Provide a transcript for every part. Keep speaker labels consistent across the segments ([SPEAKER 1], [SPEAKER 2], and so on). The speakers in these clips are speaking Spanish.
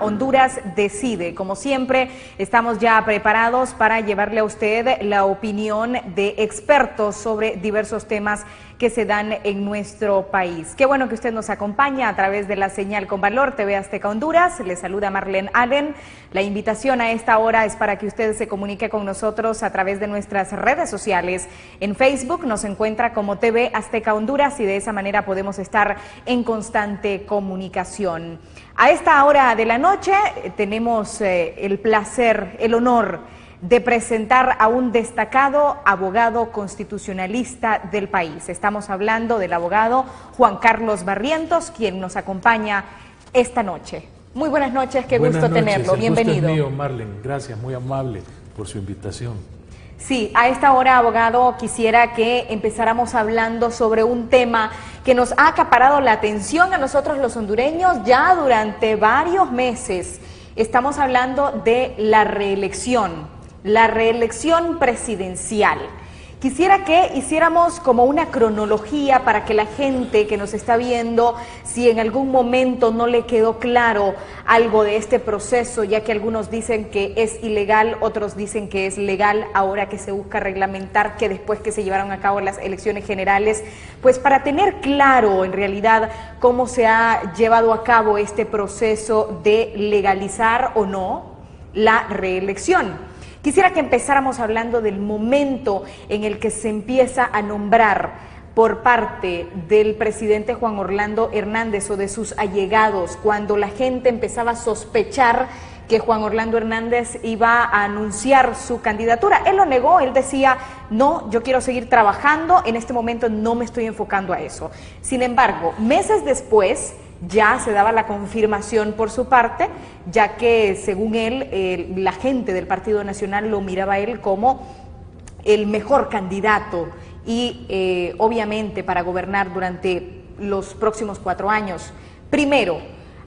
[SPEAKER 1] Honduras Decide. Como siempre, estamos ya preparados para llevarle a usted la opinión de expertos sobre diversos temas que se dan en nuestro país. Qué bueno que usted nos acompaña a través de la señal con valor TV Azteca Honduras. Le saluda Marlene Allen. La invitación a esta hora es para que usted se comunique con nosotros a través de nuestras redes sociales. En Facebook nos encuentra como TV Azteca Honduras y de esa manera podemos estar en constante comunicación. A esta hora de la noche tenemos el placer, el honor de presentar a un destacado abogado constitucionalista del país. Estamos hablando del abogado Juan Carlos Barrientos, quien nos acompaña esta noche. Muy buenas noches, qué gusto tenerlo, bienvenido.
[SPEAKER 2] Gusto es mío, Marlene, gracias, muy amable por su invitación.
[SPEAKER 1] Sí, a esta hora, abogado, quisiera que empezáramos hablando sobre un tema que nos ha acaparado la atención a nosotros los hondureños ya durante varios meses. Estamos hablando de la reelección presidencial. Quisiera que hiciéramos como una cronología para que la gente que nos está viendo, si en algún momento no le quedó claro algo de este proceso, ya que algunos dicen que es ilegal, otros dicen que es legal, ahora que se busca reglamentar que después que se llevaron a cabo las elecciones generales, pues para tener claro en realidad cómo se ha llevado a cabo este proceso de legalizar o no la reelección. Quisiera que empezáramos hablando del momento en el que se empieza a nombrar por parte del presidente Juan Orlando Hernández o de sus allegados, cuando la gente empezaba a sospechar que Juan Orlando Hernández iba a anunciar su candidatura. Él lo negó, él decía, no, yo quiero seguir trabajando, en este momento no me estoy enfocando a eso. Sin embargo, meses después ya se daba la confirmación por su parte, ya que según él, la gente del Partido Nacional lo miraba a él como el mejor candidato y obviamente para gobernar durante los próximos 4 años. Primero,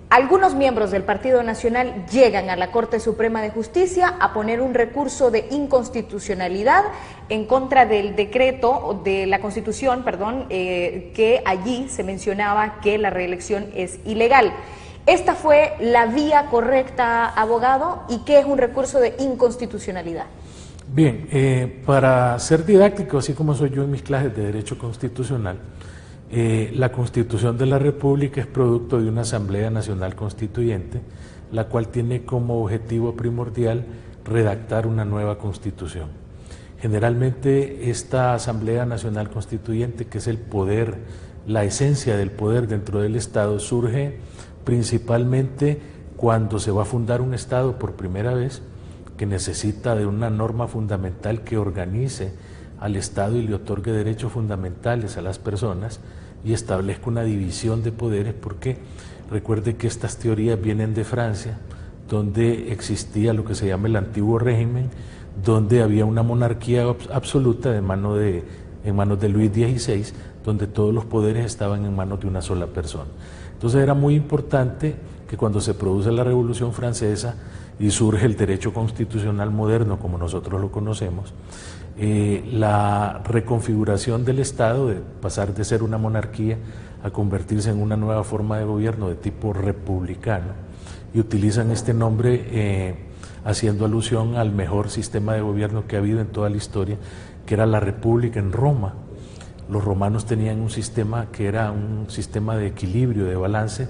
[SPEAKER 1] algunos miembros del Partido Nacional llegan a la Corte Suprema de Justicia a poner un recurso de inconstitucionalidad en contra del decreto, de la Constitución, que allí se mencionaba que la reelección es ilegal. ¿Esta fue la vía correcta, abogado? ¿Y qué es un recurso de inconstitucionalidad?
[SPEAKER 2] Bien, para ser didáctico, así como soy yo en mis clases de Derecho Constitucional, la Constitución de la República es producto de una Asamblea Nacional Constituyente, la cual tiene como objetivo primordial redactar una nueva Constitución. Generalmente esta Asamblea Nacional Constituyente, que es el poder, la esencia del poder dentro del Estado, surge principalmente cuando se va a fundar un Estado por primera vez, que necesita de una norma fundamental que organice al Estado y le otorgue derechos fundamentales a las personas y establezca una división de poderes, porque recuerde que estas teorías vienen de Francia, donde existía lo que se llama el antiguo régimen, donde había una monarquía absoluta en manos de Luis XVI, donde todos los poderes estaban en manos de una sola persona. Entonces era muy importante que cuando se produce la Revolución Francesa y surge el derecho constitucional moderno, como nosotros lo conocemos, la reconfiguración del Estado, de pasar de ser una monarquía a convertirse en una nueva forma de gobierno de tipo republicano, y utilizan este nombre haciendo alusión al mejor sistema de gobierno que ha habido en toda la historia, que era la República en Roma. Los romanos tenían un sistema que era un sistema de equilibrio, de balance,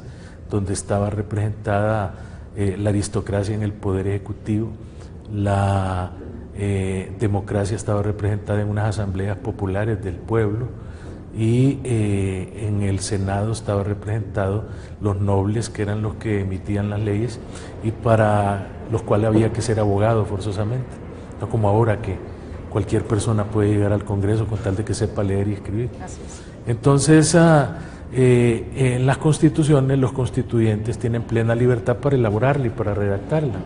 [SPEAKER 2] donde estaba representada la aristocracia en el poder ejecutivo, la democracia estaba representada en unas asambleas populares del pueblo y en el Senado estaba representado los nobles, que eran los que emitían las leyes y para los cuales había que ser abogado forzosamente, no como ahora que cualquier persona puede llegar al Congreso con tal de que sepa leer y escribir. Así es. Entonces, en las constituciones los constituyentes tienen plena libertad para elaborarla y para redactarla.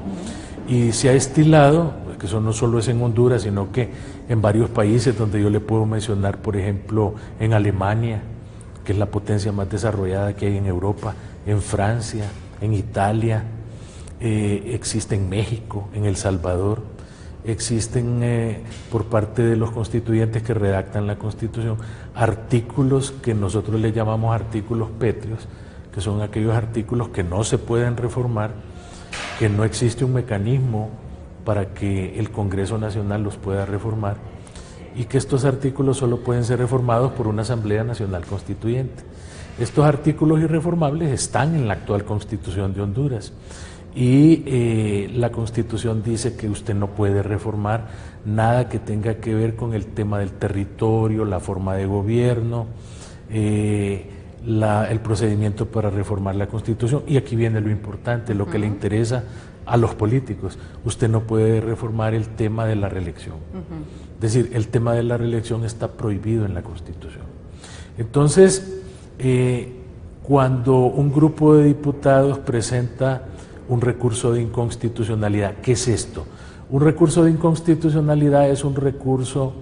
[SPEAKER 2] Y se ha estilado, que eso no solo es en Honduras, sino que en varios países donde yo le puedo mencionar, por ejemplo, en Alemania, que es la potencia más desarrollada que hay en Europa, en Francia, en Italia, existe en México, en El Salvador, existen por parte de los constituyentes que redactan la Constitución artículos que nosotros le llamamos artículos pétreos, que son aquellos artículos que no se pueden reformar que no existe un mecanismo para que el Congreso Nacional los pueda reformar y que estos artículos solo pueden ser reformados por una Asamblea Nacional Constituyente. Estos artículos irreformables están en la actual Constitución de Honduras y la Constitución dice que usted no puede reformar nada que tenga que ver con el tema del territorio, la forma de gobierno, el procedimiento para reformar la Constitución. Y aquí viene lo importante, lo que le interesa a los políticos. Usted no puede reformar el tema de la reelección. Es decir, el tema de la reelección está prohibido en la Constitución. Entonces, cuando un grupo de diputados presenta un recurso de inconstitucionalidad, ¿qué es esto? Un recurso de inconstitucionalidad es un recurso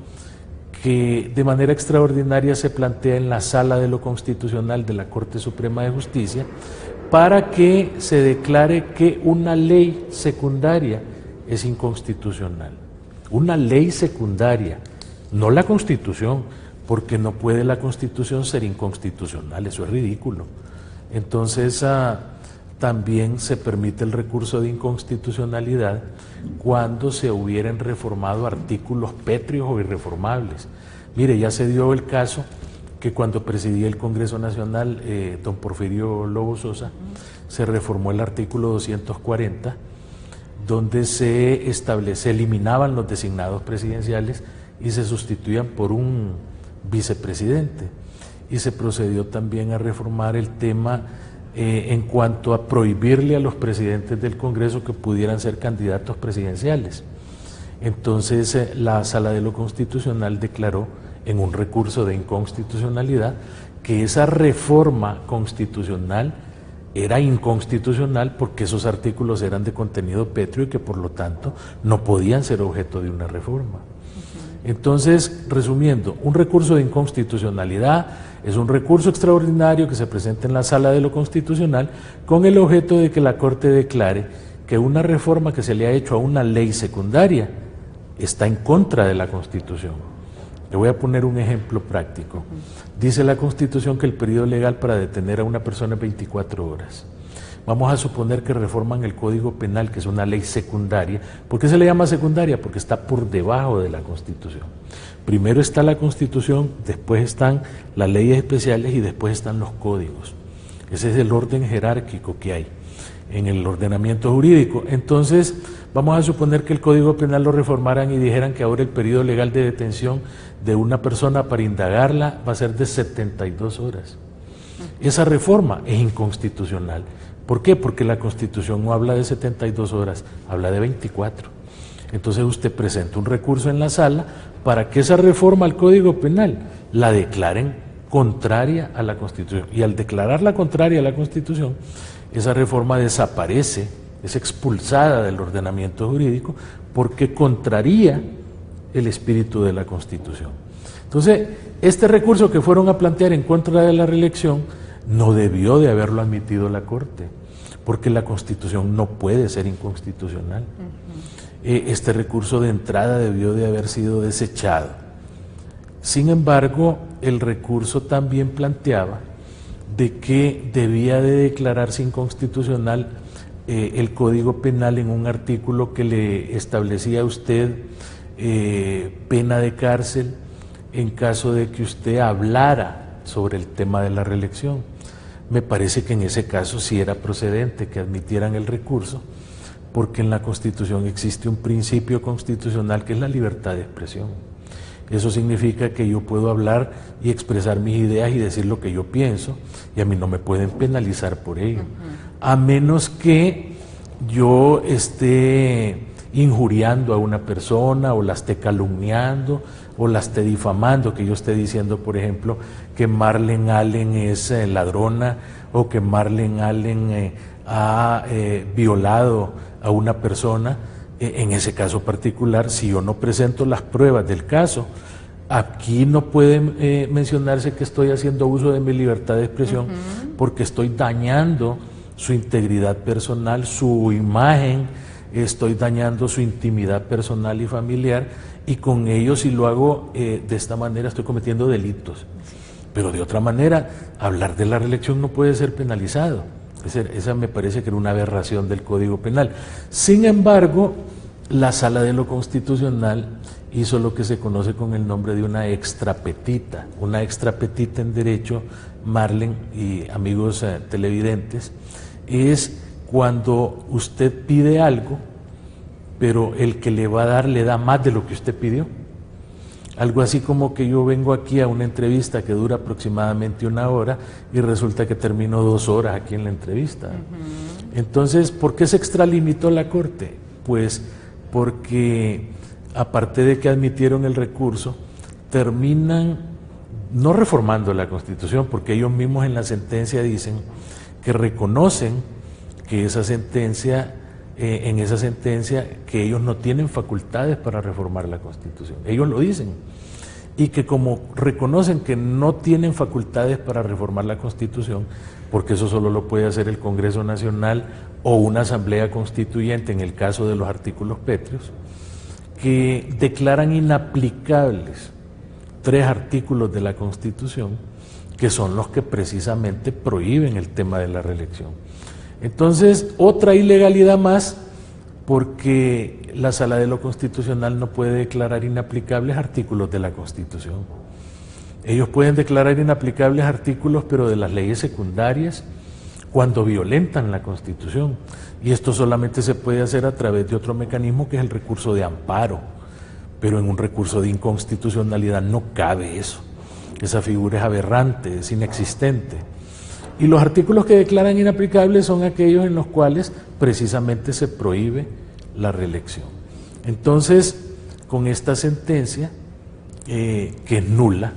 [SPEAKER 2] que de manera extraordinaria se plantea en la Sala de lo Constitucional de la Corte Suprema de Justicia para que se declare que una ley secundaria es inconstitucional. Una ley secundaria, no la Constitución, porque no puede la Constitución ser inconstitucional, eso es ridículo. Entonces, también se permite el recurso de inconstitucionalidad cuando se hubieran reformado artículos pétreos o irreformables. Mire, ya se dio el caso que cuando presidía el Congreso Nacional, don Porfirio Lobo Sosa, se reformó el artículo 240, donde se eliminaban los designados presidenciales y se sustituían por un vicepresidente. Y se procedió también a reformar el tema en cuanto a prohibirle a los presidentes del Congreso que pudieran ser candidatos presidenciales. Entonces la Sala de lo Constitucional declaró en un recurso de inconstitucionalidad que esa reforma constitucional era inconstitucional porque esos artículos eran de contenido pétreo y que por lo tanto no podían ser objeto de una reforma. Entonces, resumiendo, un recurso de inconstitucionalidad es un recurso extraordinario que se presenta en la Sala de lo Constitucional con el objeto de que la Corte declare que una reforma que se le ha hecho a una ley secundaria está en contra de la Constitución. Le voy a poner un ejemplo práctico. Dice la Constitución que el periodo legal para detener a una persona es 24 horas. Vamos a suponer que reforman el Código Penal, que es una ley secundaria. ¿Por qué se le llama secundaria? Porque está por debajo de la Constitución. Primero está la Constitución, después están las leyes especiales y después están los códigos. Ese es el orden jerárquico que hay en el ordenamiento jurídico. Entonces, vamos a suponer que el Código Penal lo reformaran y dijeran que ahora el periodo legal de detención de una persona para indagarla va a ser de 72 horas. Esa reforma es inconstitucional. ¿Por qué? Porque la Constitución no habla de 72 horas, habla de 24. Entonces usted presenta un recurso en la sala para que esa reforma al Código Penal la declaren contraria a la Constitución. Y al declararla contraria a la Constitución, esa reforma desaparece, es expulsada del ordenamiento jurídico porque contraría el espíritu de la Constitución. Entonces, este recurso que fueron a plantear en contra de la reelección no debió de haberlo admitido la Corte, porque la Constitución no puede ser inconstitucional. Este recurso de entrada debió de haber sido desechado. Sin embargo, el recurso también planteaba de que debía de declararse inconstitucional el Código Penal en un artículo que le establecía a usted pena de cárcel en caso de que usted hablara sobre el tema de la reelección. Me parece que en ese caso sí era procedente que admitieran el recurso, porque en la Constitución existe un principio constitucional que es la libertad de expresión. Eso significa que yo puedo hablar y expresar mis ideas y decir lo que yo pienso, y a mí no me pueden penalizar por ello, a menos que yo esté injuriando a una persona o la esté calumniando o la esté difamando, que yo esté diciendo, por ejemplo, que Marlene Allen es ladrona o que Marlene Allen ha violado a una persona. En ese caso particular, si yo no presento las pruebas del caso, aquí no puede mencionarse que estoy haciendo uso de mi libertad de expresión porque estoy dañando su integridad personal, su imagen, estoy dañando su intimidad personal y familiar, y con ello, si lo hago de esta manera, estoy cometiendo delitos. Pero de otra manera, hablar de la reelección no puede ser penalizado. Esa me parece que era una aberración del Código Penal. Sin embargo, la Sala de lo Constitucional hizo lo que se conoce con el nombre de una extrapetita. Una extrapetita en derecho, Marlen y amigos televidentes, es cuando usted pide algo, pero el que le va a dar le da más de lo que usted pidió. Algo así como que yo vengo aquí a una entrevista que dura aproximadamente 1 hora y resulta que termino 2 horas aquí en la entrevista. Entonces, ¿por qué se extralimitó la Corte? Pues porque, aparte de que admitieron el recurso, terminan no reformando la Constitución, porque ellos mismos en la sentencia dicen que reconocen que esa sentencia, en esa sentencia, que ellos no tienen facultades para reformar la Constitución. Ellos lo dicen. Y que como reconocen que no tienen facultades para reformar la Constitución, porque eso solo lo puede hacer el Congreso Nacional o una Asamblea Constituyente en el caso de los artículos pétreos, que declaran inaplicables 3 artículos de la Constitución, que son los que precisamente prohíben el tema de la reelección. Entonces, otra ilegalidad más, porque la Sala de lo Constitucional no puede declarar inaplicables artículos de la Constitución. Ellos pueden declarar inaplicables artículos, pero de las leyes secundarias, cuando violentan la Constitución. Y esto solamente se puede hacer a través de otro mecanismo, que es el recurso de amparo. Pero en un recurso de inconstitucionalidad no cabe eso. Esa figura es aberrante, es inexistente. Y los artículos que declaran inaplicables son aquellos en los cuales precisamente se prohíbe la reelección. Entonces, con esta sentencia, que es nula,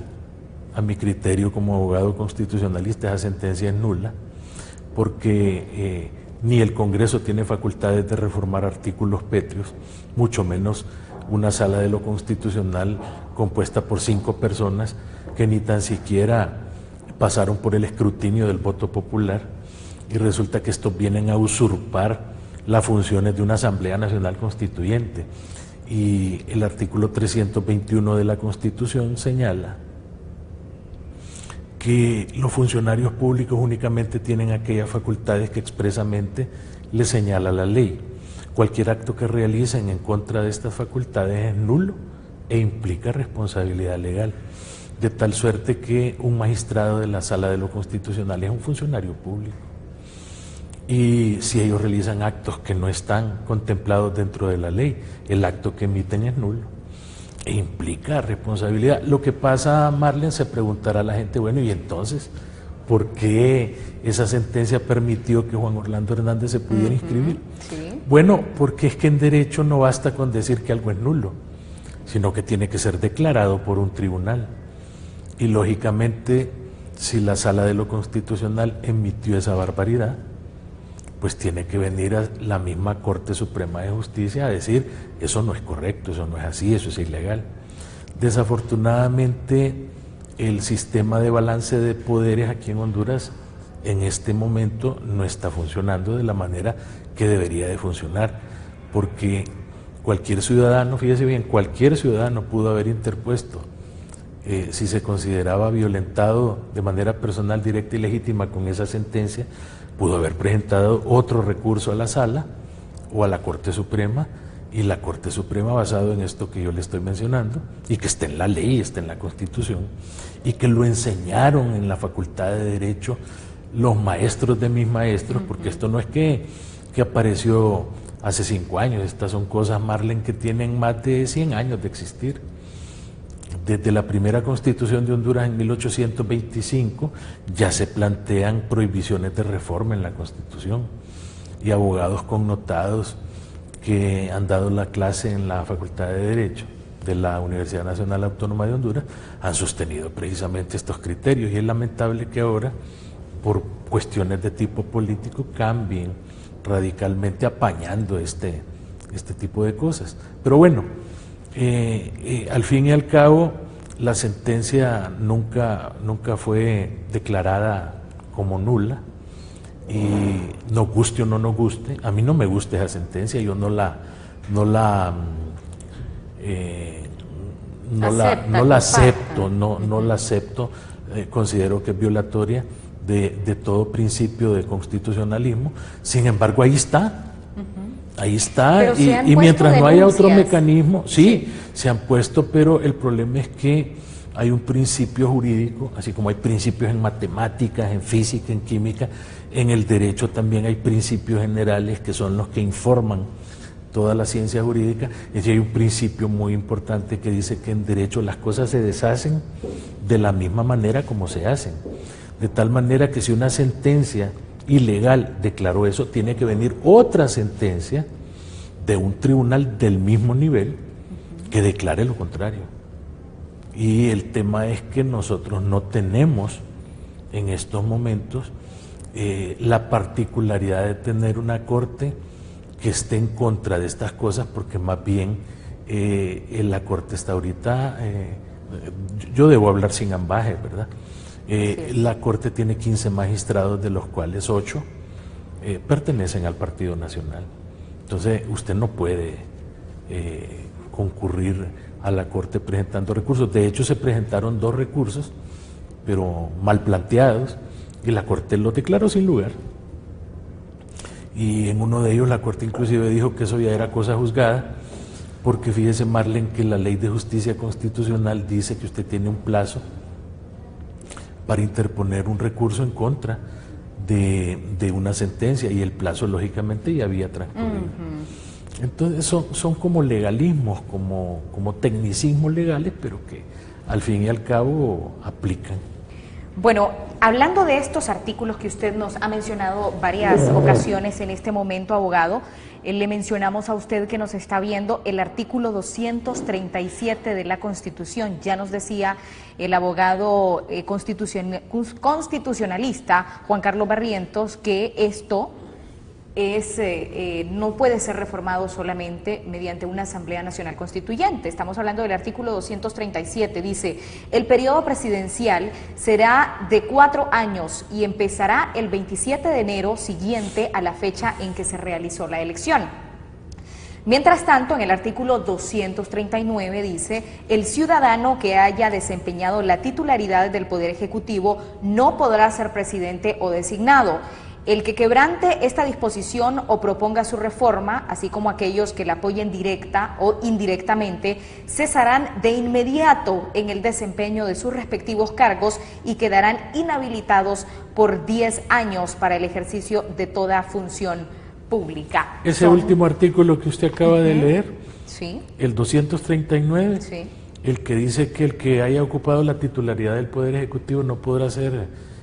[SPEAKER 2] a mi criterio como abogado constitucionalista, esa sentencia es nula, porque ni el Congreso tiene facultades de reformar artículos pétreos, mucho menos una Sala de lo Constitucional compuesta por 5 personas que ni tan siquiera pasaron por el escrutinio del voto popular, y resulta que estos vienen a usurpar las funciones de una Asamblea Nacional Constituyente. Y el artículo 321 de la Constitución señala que los funcionarios públicos únicamente tienen aquellas facultades que expresamente les señala la ley. Cualquier acto que realicen en contra de estas facultades es nulo e implica responsabilidad legal. De tal suerte que un magistrado de la Sala de lo Constitucional es un funcionario público. Y si ellos realizan actos que no están contemplados dentro de la ley, el acto que emiten es nulo e implica responsabilidad. Lo que pasa, Marlen, se preguntará a la gente, bueno, y entonces, ¿por qué esa sentencia permitió que Juan Orlando Hernández se pudiera inscribir?
[SPEAKER 1] Sí.
[SPEAKER 2] Bueno, porque es que en derecho no basta con decir que algo es nulo, sino que tiene que ser declarado por un tribunal. Y lógicamente, si la Sala de lo Constitucional emitió esa barbaridad, pues tiene que venir a la misma Corte Suprema de Justicia a decir, eso no es correcto, eso no es así, eso es ilegal. Desafortunadamente, el sistema de balance de poderes aquí en Honduras en este momento no está funcionando de la manera que debería de funcionar, porque cualquier ciudadano, fíjese bien, cualquier ciudadano pudo haber interpuesto, si se consideraba violentado de manera personal, directa y legítima con esa sentencia, pudo haber presentado otro recurso a la Sala o a la Corte Suprema, y la Corte Suprema, basado en esto que yo le estoy mencionando, y que está en la ley, está en la Constitución, y que lo enseñaron en la Facultad de Derecho los maestros de mis maestros, porque esto no es que apareció hace 5 años, estas son cosas, Marlen, que tienen más de 100 años de existir. Desde la primera Constitución de Honduras en 1825 ya se plantean prohibiciones de reforma en la Constitución, y abogados connotados que han dado la clase en la Facultad de Derecho de la Universidad Nacional Autónoma de Honduras han sostenido precisamente estos criterios, y es lamentable que ahora, por cuestiones de tipo político, cambien radicalmente apañando este tipo de cosas. Pero bueno, al fin y al cabo, la sentencia nunca fue declarada como nula, y nos guste o no nos guste, a mí no me gusta esa sentencia, yo no la acepto, considero que es violatoria, de todo principio de constitucionalismo. Sin embargo, ahí está. Ahí está, y mientras no haya otro mecanismo, sí, se han puesto, pero el problema es que hay un principio jurídico, así como hay principios en matemáticas, en física, en química, en el derecho también hay principios generales que son los que informan toda la ciencia jurídica. Y hay un principio muy importante que dice que en derecho las cosas se deshacen de la misma manera como se hacen, de tal manera que si una sentencia ilegal declaró eso, tiene que venir otra sentencia de un tribunal del mismo nivel que declare lo contrario. Y el tema es que nosotros no tenemos en estos momentos la particularidad de tener una corte que esté en contra de estas cosas, porque más bien la corte está ahorita, yo debo hablar sin ambaje, ¿verdad? La Corte tiene 15 magistrados, de los cuales 8 pertenecen al Partido Nacional. Entonces, usted no puede concurrir a la Corte presentando recursos. De hecho, se presentaron 2 recursos, pero mal planteados, y la Corte los declaró sin lugar. Y en uno de ellos la Corte inclusive dijo que eso ya era cosa juzgada, porque fíjese, Marlene, que la Ley de Justicia Constitucional dice que usted tiene un plazo para interponer un recurso en contra de una sentencia, y el plazo lógicamente ya había transcurrido. Entonces son como legalismos, como tecnicismos legales, pero que al fin y al cabo aplican.
[SPEAKER 1] Bueno, hablando de estos artículos que usted nos ha mencionado varias ocasiones en este momento, abogado, le mencionamos a usted que nos está viendo el artículo 237 de la Constitución. Ya nos decía el abogado constitucionalista Juan Carlos Barrientos que esto no puede ser reformado solamente mediante una Asamblea Nacional Constituyente. Estamos hablando del artículo 237, dice: el periodo presidencial será de 4 años y empezará el 27 de enero siguiente a la fecha en que se realizó la elección. Mientras tanto, en el artículo 239 dice: el ciudadano que haya desempeñado la titularidad del Poder Ejecutivo no podrá ser presidente o designado. El que quebrante esta disposición o proponga su reforma, así como aquellos que la apoyen directa o indirectamente, cesarán de inmediato en el desempeño de sus respectivos cargos y quedarán inhabilitados por 10 años para el ejercicio de toda función pública.
[SPEAKER 2] Ese último artículo que usted acaba de leer,
[SPEAKER 1] sí,
[SPEAKER 2] el 239,
[SPEAKER 1] sí,
[SPEAKER 2] el que dice que el que haya ocupado la titularidad del Poder Ejecutivo no podrá ser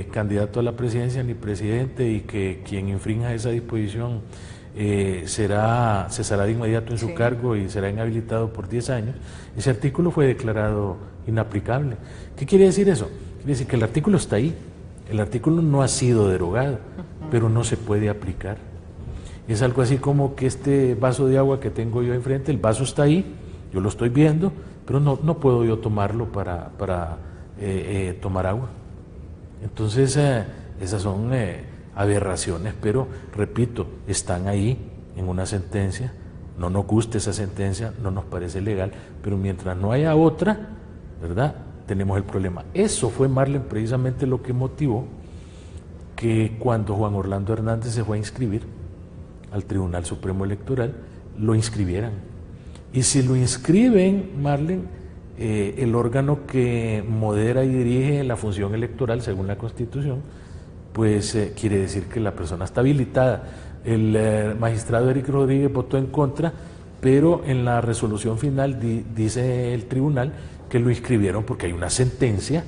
[SPEAKER 2] candidato a la presidencia ni presidente, y que quien infrinja esa disposición cesará de inmediato en su cargo y será inhabilitado por 10 años. Ese artículo fue declarado inaplicable. ¿Qué quiere decir eso? Quiere decir que el artículo está ahí, el artículo no ha sido derogado, pero no se puede aplicar. Es algo así como que este vaso de agua que tengo yo enfrente, el vaso está ahí, yo lo estoy viendo, pero no puedo yo tomarlo para tomar agua. Entonces, esas son aberraciones, pero repito, están ahí en una sentencia. No nos gusta esa sentencia, no nos parece legal, pero mientras no haya otra, ¿verdad?, tenemos el problema. Eso fue, Marlene, precisamente lo que motivó que cuando Juan Orlando Hernández se fue a inscribir al Tribunal Supremo Electoral, lo inscribieran. Y si lo inscriben, Marlene, el órgano que modera y dirige la función electoral según la Constitución, pues quiere decir que la persona está habilitada. El magistrado Eric Rodríguez votó en contra, pero en la resolución final dice el tribunal que lo inscribieron porque hay una sentencia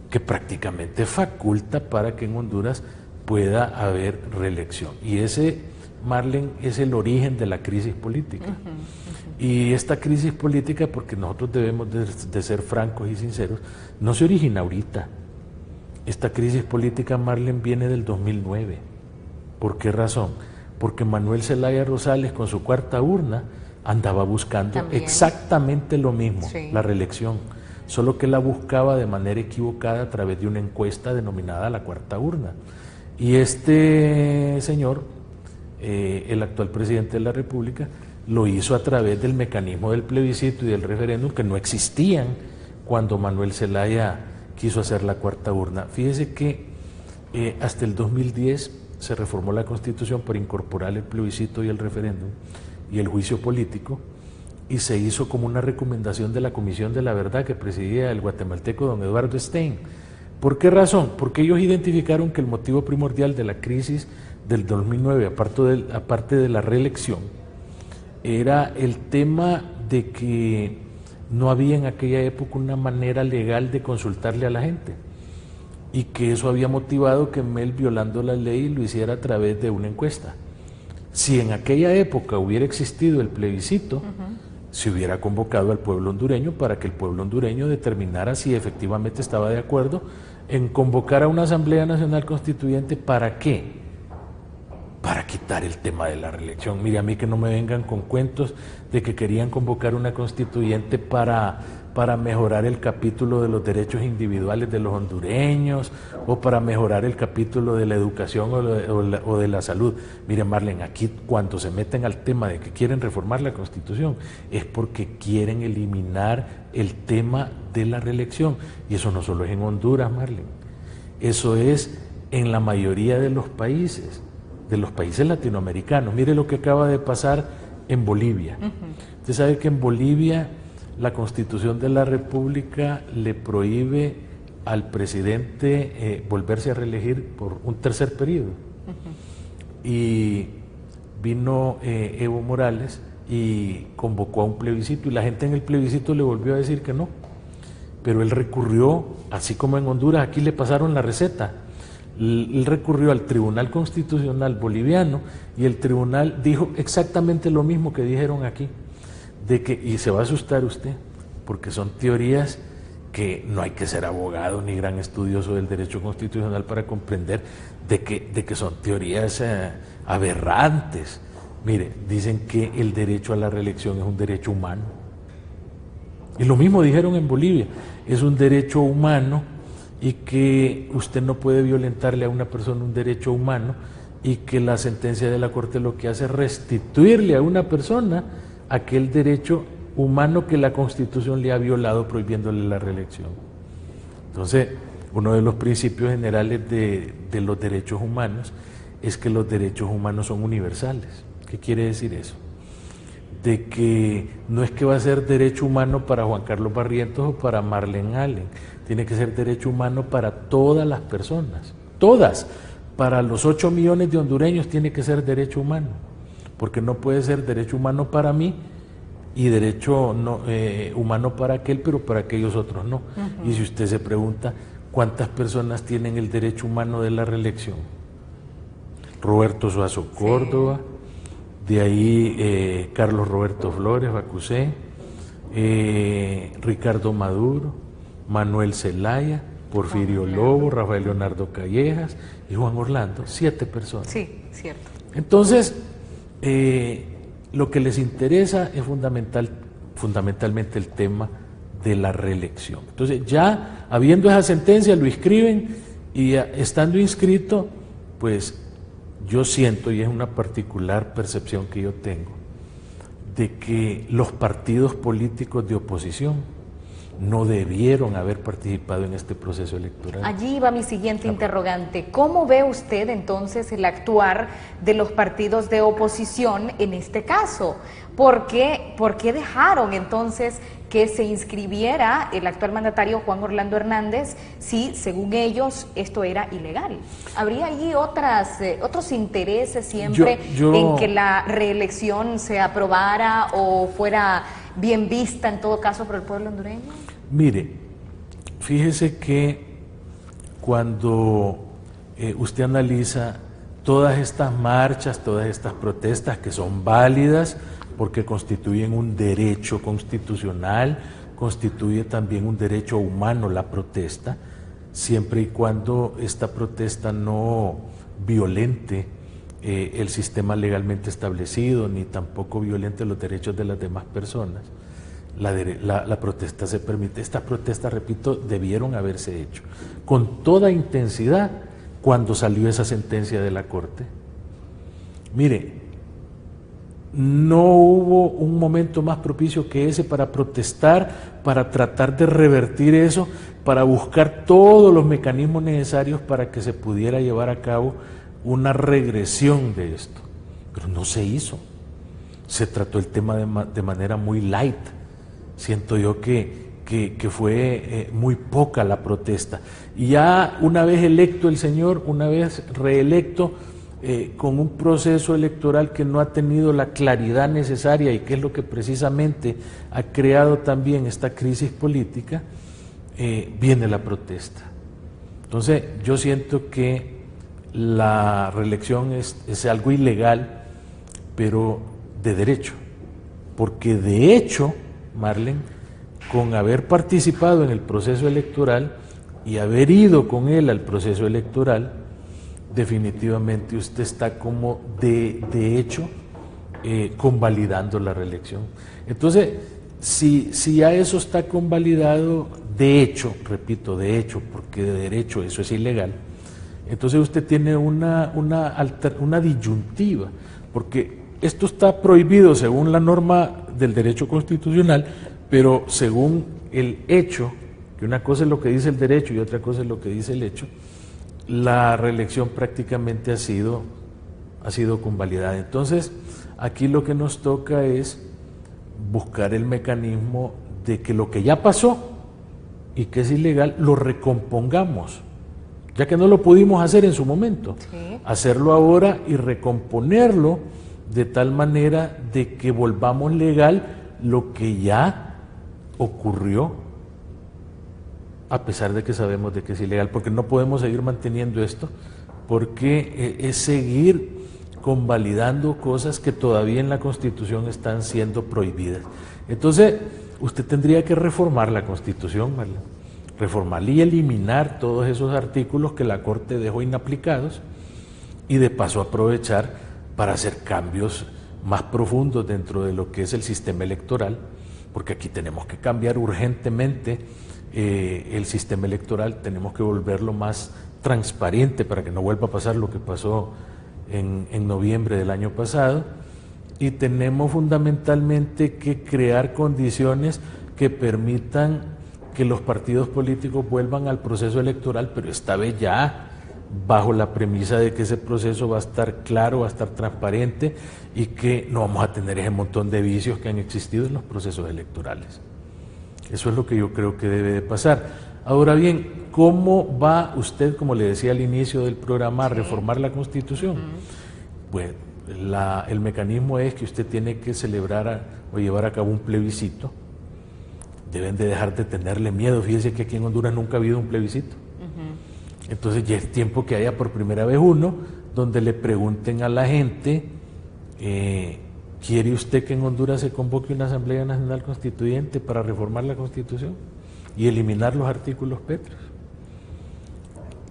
[SPEAKER 2] que prácticamente faculta para que en Honduras pueda haber reelección. Y ese, Marlene, es el origen de la crisis política. Y esta crisis política, porque nosotros debemos de ser francos y sinceros, no se origina ahorita. Esta crisis política, Marlene, viene del 2009. ¿Por qué razón? Porque Manuel Zelaya Rosales, con su cuarta urna, andaba buscando también exactamente lo mismo, la reelección, solo que la buscaba de manera equivocada a través de una encuesta denominada la cuarta urna. Y este señor, el actual presidente de la República, lo hizo a través del mecanismo del plebiscito y del referéndum, que no existían cuando Manuel Zelaya quiso hacer la cuarta urna. Fíjese que hasta el 2010 se reformó la Constitución para incorporar el plebiscito y el referéndum y el juicio político, y se hizo como una recomendación de la Comisión de la Verdad que presidía el guatemalteco don Eduardo Stein. ¿Por qué razón? Porque ellos identificaron que el motivo primordial de la crisis del 2009, aparte de la reelección, era el tema de que no había en aquella época una manera legal de consultarle a la gente, y que eso había motivado que Mel, violando la ley, lo hiciera a través de una encuesta. Si en aquella época hubiera existido el plebiscito, se hubiera convocado al pueblo hondureño para que el pueblo hondureño determinara si efectivamente estaba de acuerdo en convocar a una Asamblea Nacional Constituyente. ¿Para qué? Para quitar el tema de la reelección. Mire, a mí que no me vengan con cuentos de que querían convocar una constituyente para mejorar el capítulo de los derechos individuales de los hondureños, o para mejorar el capítulo de la educación o de la salud. Mire, Marlene, aquí cuando se meten al tema de que quieren reformar la Constitución es porque quieren eliminar el tema de la reelección, y eso no solo es en Honduras, Marlene, eso es en la mayoría de los países latinoamericanos. Mire lo que acaba de pasar en Bolivia. Usted sabe que en Bolivia la Constitución de la República le prohíbe al presidente volverse a reelegir por un tercer periodo. Y vino Evo Morales y convocó a un plebiscito, y la gente en el plebiscito le volvió a decir que no. Pero él recurrió, así como en Honduras, aquí le pasaron la receta. Él recurrió al Tribunal Constitucional boliviano, y el tribunal dijo exactamente lo mismo que dijeron aquí, y se va a asustar usted, porque son teorías que no hay que ser abogado ni gran estudioso del derecho constitucional para comprender de que son teorías aberrantes. Mire, dicen que el derecho a la reelección es un derecho humano, y lo mismo dijeron en Bolivia, es un derecho humano, y que usted no puede violentarle a una persona un derecho humano, y que la sentencia de la Corte lo que hace es restituirle a una persona aquel derecho humano que la Constitución le ha violado prohibiéndole la reelección. Entonces, uno de los principios generales de los derechos humanos es que los derechos humanos son universales. ¿Qué quiere decir eso? De que no es que va a ser derecho humano para Juan Carlos Barrientos o para Marlene Allen, tiene que ser derecho humano para todas las personas, todas. Para los 8 millones de hondureños tiene que ser derecho humano, porque no puede ser derecho humano para mí y derecho humano para aquel, pero para aquellos otros no. Y si usted se pregunta, ¿cuántas personas tienen el derecho humano de la reelección? Roberto Suazo Córdoba, de ahí Carlos Roberto Flores, Bacusé, Ricardo Maduro, Manuel Zelaya, Porfirio Lobo, Rafael Leonardo Callejas y Juan Orlando, 7 personas.
[SPEAKER 1] Sí, cierto.
[SPEAKER 2] Entonces, lo que les interesa es fundamentalmente el tema de la reelección. Entonces, ya habiendo esa sentencia, lo inscriben, y estando inscrito, pues yo siento, y es una particular percepción que yo tengo, de que los partidos políticos de oposición no debieron haber participado en este proceso electoral.
[SPEAKER 1] Allí va mi siguiente interrogante. ¿Cómo ve usted entonces el actuar de los partidos de oposición en este caso? ¿Por qué dejaron entonces que se inscribiera el actual mandatario Juan Orlando Hernández si, según ellos, esto era ilegal? ¿Habría allí otros intereses siempre en que la reelección se aprobara o fuera bien vista en todo caso por el pueblo hondureño?
[SPEAKER 2] Mire, fíjese que cuando usted analiza todas estas marchas, todas estas protestas que son válidas porque constituyen un derecho constitucional, constituye también un derecho humano la protesta, siempre y cuando esta protesta no violente el sistema legalmente establecido, ni tampoco violente los derechos de las demás personas. La protesta se permite. Estas protestas, repito, debieron haberse hecho con toda intensidad cuando salió esa sentencia de la Corte. Mire, no hubo un momento más propicio que ese para protestar, para tratar de revertir eso, para buscar todos los mecanismos necesarios para que se pudiera llevar a cabo una regresión de esto. Pero no se hizo. Se trató el tema de manera muy light. Siento yo que fue muy poca la protesta. Y ya una vez electo el señor, una vez reelecto, con un proceso electoral que no ha tenido la claridad necesaria y que es lo que precisamente ha creado también esta crisis política, viene la protesta. Entonces yo siento que la reelección es algo ilegal, pero de derecho, porque de hecho, Marlene, con haber participado en el proceso electoral y haber ido con él al proceso electoral, definitivamente usted está como de hecho convalidando la reelección. Entonces, si ya eso está convalidado de hecho, repito, de hecho, porque de derecho eso es ilegal, entonces usted tiene una disyuntiva, porque esto está prohibido según la norma del derecho constitucional, pero según el hecho, que una cosa es lo que dice el derecho y otra cosa es lo que dice el hecho, la reelección prácticamente ha sido convalidada. Entonces, aquí lo que nos toca es buscar el mecanismo de que lo que ya pasó y que es ilegal, lo recompongamos, ya que no lo pudimos hacer en su momento. Sí. Hacerlo ahora y recomponerlo de tal manera de que volvamos legal lo que ya ocurrió, a pesar de que sabemos de que es ilegal, porque no podemos seguir manteniendo esto, porque es seguir convalidando cosas que todavía en la Constitución están siendo prohibidas. Entonces, usted tendría que reformar la Constitución, ¿vale? Reformarla y eliminar todos esos artículos que la Corte dejó inaplicados y de paso aprovechar para hacer cambios más profundos dentro de lo que es el sistema electoral, porque aquí tenemos que cambiar urgentemente el sistema electoral, tenemos que volverlo más transparente para que no vuelva a pasar lo que pasó en noviembre del año pasado, y tenemos fundamentalmente que crear condiciones que permitan que los partidos políticos vuelvan al proceso electoral, pero esta vez ya bajo la premisa de que ese proceso va a estar claro, va a estar transparente y que no vamos a tener ese montón de vicios que han existido en los procesos electorales. Eso es lo que yo creo que debe de pasar. Ahora bien, ¿cómo va usted, como le decía al inicio del programa, a reformar la Constitución? Bueno, el mecanismo es que usted tiene que celebrar o llevar a cabo un plebiscito. Deben de dejar de tenerle miedo. Fíjese que aquí en Honduras nunca ha habido un plebiscito. Entonces ya es tiempo que haya por primera vez uno donde le pregunten a la gente, ¿quiere usted que en Honduras se convoque una Asamblea Nacional Constituyente para reformar la Constitución y eliminar los artículos pétreos?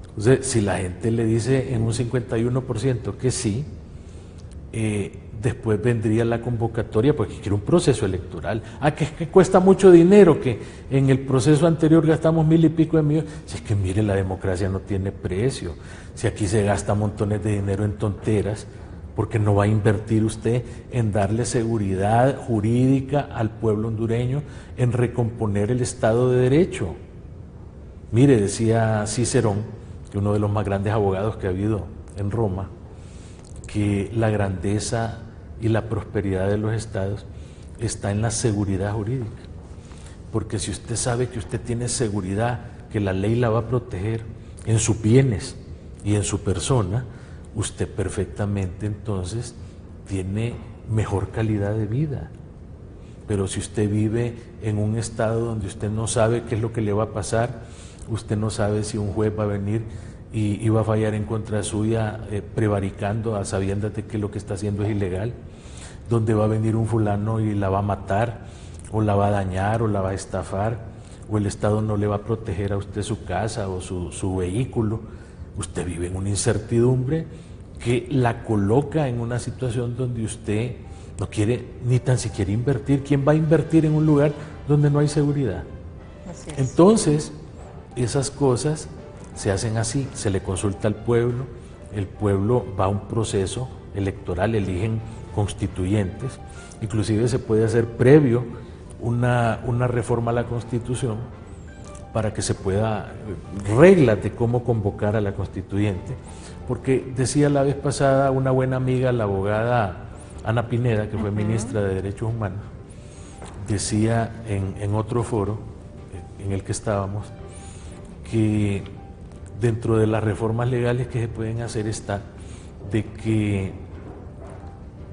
[SPEAKER 2] Entonces, si la gente le dice en un 51% que sí, después vendría la convocatoria, porque quiere un proceso electoral. Que es que cuesta mucho dinero, que en el proceso anterior gastamos 1,000 y pico de millones. Si es que mire, la democracia no tiene precio. Si aquí se gasta montones de dinero en tonteras, porque no va a invertir usted en darle seguridad jurídica al pueblo hondureño, en recomponer el Estado de Derecho. Mire, decía Cicerón, que uno de los más grandes abogados que ha habido en Roma, que la grandeza y la prosperidad de los estados está en la seguridad jurídica, porque si usted sabe que usted tiene seguridad, que la ley la va a proteger en sus bienes y en su persona, usted perfectamente entonces tiene mejor calidad de vida. Pero si usted vive en un estado donde usted no sabe qué es lo que le va a pasar, usted no sabe si un juez va a venir y va a fallar en contra suya, prevaricando a sabiendas de que lo que está haciendo es ilegal, donde va a venir un fulano y la va a matar, o la va a dañar, o la va a estafar, o el Estado no le va a proteger a usted su casa o su vehículo. Usted vive en una incertidumbre que la coloca en una situación donde usted no quiere ni tan siquiera invertir. ¿Quién va a invertir en un lugar donde no hay seguridad? Así es. Entonces, esas cosas se hacen así, se le consulta al pueblo, el pueblo va a un proceso electoral, eligen constituyentes. Inclusive se puede hacer previo una reforma a la Constitución para que se pueda, reglas de cómo convocar a la constituyente, porque decía la vez pasada una buena amiga, la abogada Ana Pineda, que fue ministra de Derechos Humanos, decía en otro foro en el que estábamos, que dentro de las reformas legales que se pueden hacer está de que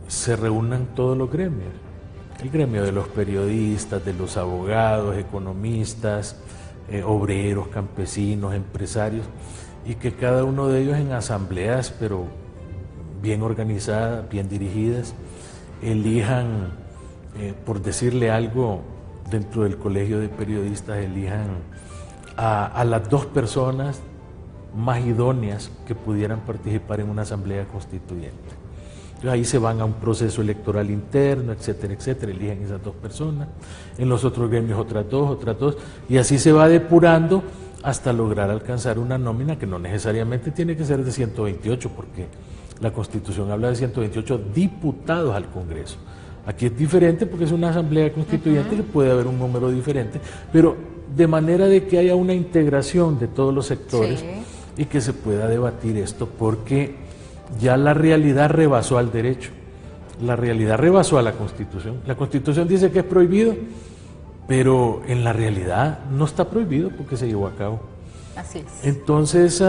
[SPEAKER 2] se reúnan todos los gremios, el gremio de los periodistas, de los abogados, economistas, obreros, campesinos, empresarios, y que cada uno de ellos en asambleas, pero bien organizadas, bien dirigidas, elijan, por decirle algo, dentro del colegio de periodistas, elijan a las 2 personas más idóneas que pudieran participar en una asamblea constituyente. Entonces ahí se van a un proceso electoral interno, etcétera, etcétera, eligen esas 2 personas, en los otros gremios otras dos, y así se va depurando hasta lograr alcanzar una nómina que no necesariamente tiene que ser de 128, porque la Constitución habla de 128 diputados al Congreso. Aquí es diferente porque es una asamblea constituyente, que puede haber un número diferente, pero de manera de que haya una integración de todos los sectores, sí, y que se pueda debatir esto, porque ya la realidad rebasó al derecho, la realidad rebasó a la Constitución. La Constitución dice que es prohibido, pero en la realidad no está prohibido porque se llevó a cabo.
[SPEAKER 1] Así es.
[SPEAKER 2] Entonces,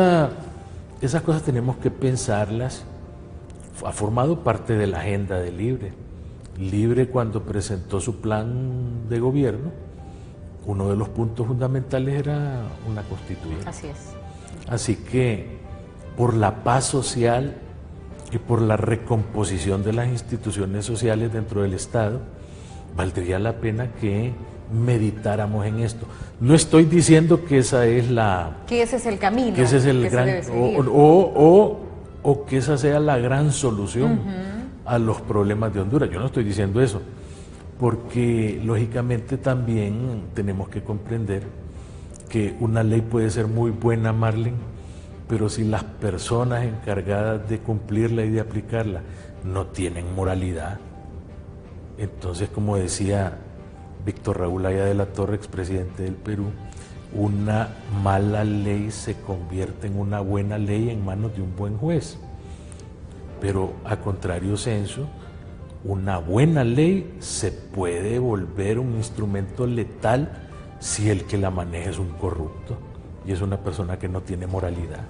[SPEAKER 2] esas cosas tenemos que pensarlas. Ha formado parte de la agenda de Libre. Libre, cuando presentó su plan de gobierno, uno de los puntos fundamentales era una constituyente.
[SPEAKER 1] Así es.
[SPEAKER 2] Así que, por la paz social y por la recomposición de las instituciones sociales dentro del Estado, valdría la pena que meditáramos en esto. No estoy diciendo que esa es la...
[SPEAKER 1] que ese es el camino.
[SPEAKER 2] Que ese es el gran... o que esa sea la gran solución a los problemas de Honduras. Yo no estoy diciendo eso, porque lógicamente también tenemos que comprender que una ley puede ser muy buena, Marlene, pero si las personas encargadas de cumplirla y de aplicarla no tienen moralidad, entonces, como decía Víctor Raúl Haya de la Torre, expresidente del Perú, una mala ley se convierte en una buena ley en manos de un buen juez. Pero a contrario sensu, una buena ley se puede volver un instrumento letal si el que la maneja es un corrupto y es una persona que no tiene moralidad.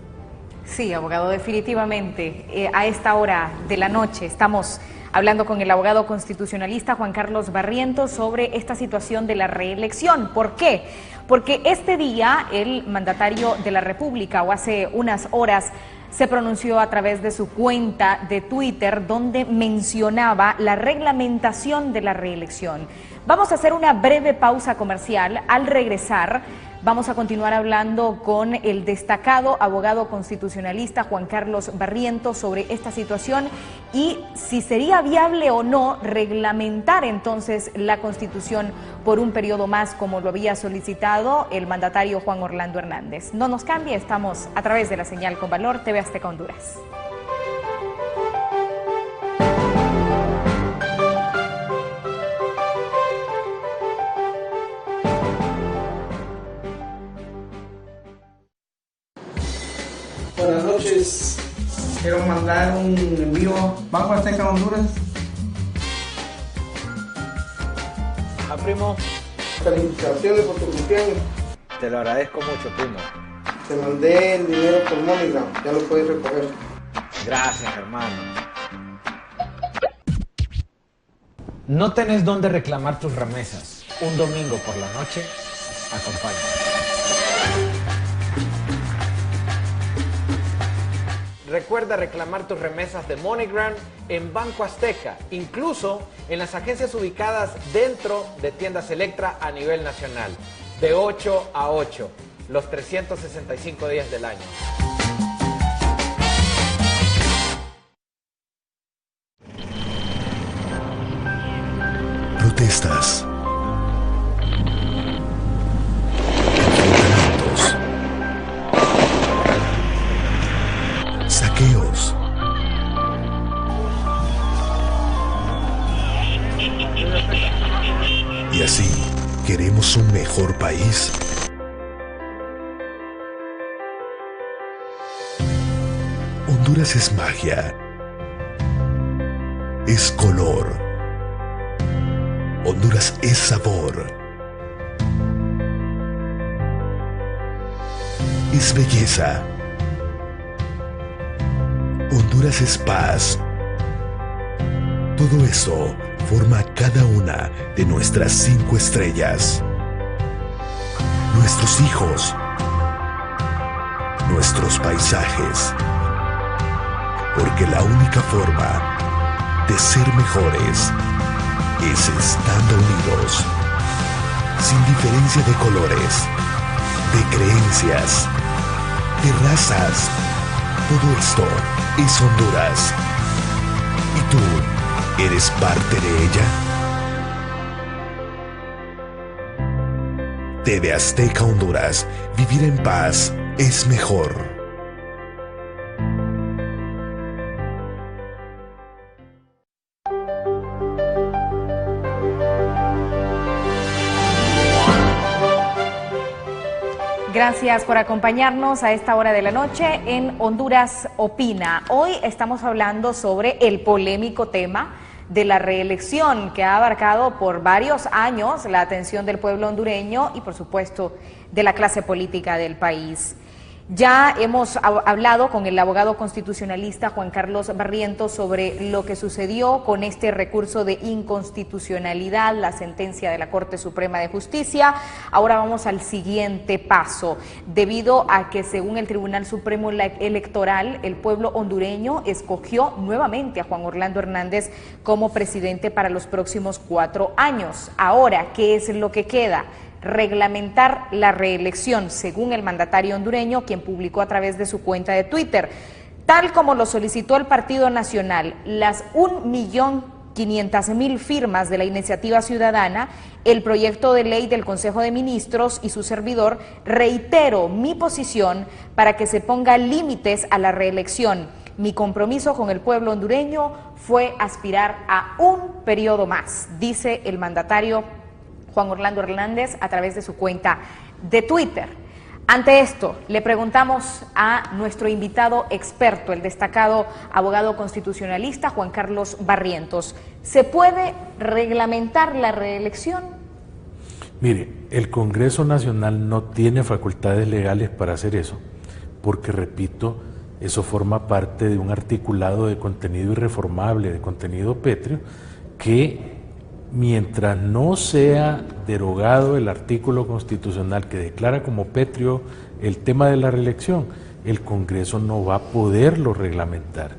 [SPEAKER 1] Sí, abogado, definitivamente. A esta hora de la noche estamos hablando con el abogado constitucionalista Juan Carlos Barrientos sobre esta situación de la reelección. ¿Por qué? Porque este día el mandatario de la República, o hace unas horas, se pronunció a través de su cuenta de Twitter, donde mencionaba la reglamentación de la reelección. Vamos a hacer una breve pausa comercial. Al regresar, vamos a continuar hablando con el destacado abogado constitucionalista Juan Carlos Barrientos sobre esta situación y si sería viable o no reglamentar entonces la Constitución por un periodo más, como lo había solicitado el mandatario Juan Orlando Hernández. No nos cambie, estamos a través de la señal Con Valor, TV Azteca Honduras.
[SPEAKER 3] Buenas noches, quiero mandar un envío Banco Azteca Honduras.
[SPEAKER 4] Primo.
[SPEAKER 3] Felicitaciones por tu cumpleaños.
[SPEAKER 4] Te lo agradezco mucho, primo.
[SPEAKER 3] Te mandé el dinero por MoneyGram, ya lo puedes recoger.
[SPEAKER 4] Gracias, hermano. ¿No tenés dónde reclamar tus remesas? Un domingo por la noche, acompáñame. Recuerda reclamar tus remesas de MoneyGram en Banco Azteca, incluso en las agencias ubicadas dentro de tiendas Electra a nivel nacional, de 8 a 8, los 365 días del año.
[SPEAKER 5] Protestas. Saqueos, queremos un mejor país. Honduras es magia. Es color. Honduras es sabor. Es belleza. Honduras es paz. Todo eso forma cada una de nuestras 5 estrellas. Nuestros hijos. Nuestros paisajes. Porque la única forma de ser mejores es estando unidos, sin diferencia de colores, de creencias, de razas. Todo esto es Honduras. ¿Y tú eres parte de ella? TV Azteca Honduras. Vivir en paz es mejor.
[SPEAKER 1] Gracias por acompañarnos a esta hora de la noche en Honduras Opina. Hoy estamos hablando sobre el polémico tema de la reelección que ha abarcado por varios años la atención del pueblo hondureño y por supuesto de la clase política del país. Ya hemos hablado con el abogado constitucionalista Juan Carlos Barrientos sobre lo que sucedió con este recurso de inconstitucionalidad, la sentencia de la Corte Suprema de Justicia. Ahora vamos al siguiente paso, debido a que según el Tribunal Supremo Electoral, el pueblo hondureño escogió nuevamente a Juan Orlando Hernández como presidente para los próximos 4 años. Ahora, ¿qué es lo que queda? Reglamentar la reelección, según el mandatario hondureño, quien publicó a través de su cuenta de Twitter. Tal como lo solicitó el Partido Nacional, las 1.500.000 firmas de la iniciativa ciudadana, el proyecto de ley del Consejo de Ministros y su servidor, reitero mi posición para que se ponga límites a la reelección. Mi compromiso con el pueblo hondureño fue aspirar a un periodo más, dice el mandatario Juan Orlando Hernández a través de su cuenta de Twitter. Ante esto, le preguntamos a nuestro invitado experto, el destacado abogado constitucionalista Juan Carlos Barrientos, ¿se puede reglamentar la reelección?
[SPEAKER 2] Mire, el Congreso Nacional no tiene facultades legales para hacer eso, porque, repito, eso forma parte de un articulado de contenido irreformable, de contenido pétreo, que mientras no sea derogado el artículo constitucional que declara como pétreo el tema de la reelección, el Congreso no va a poderlo reglamentar.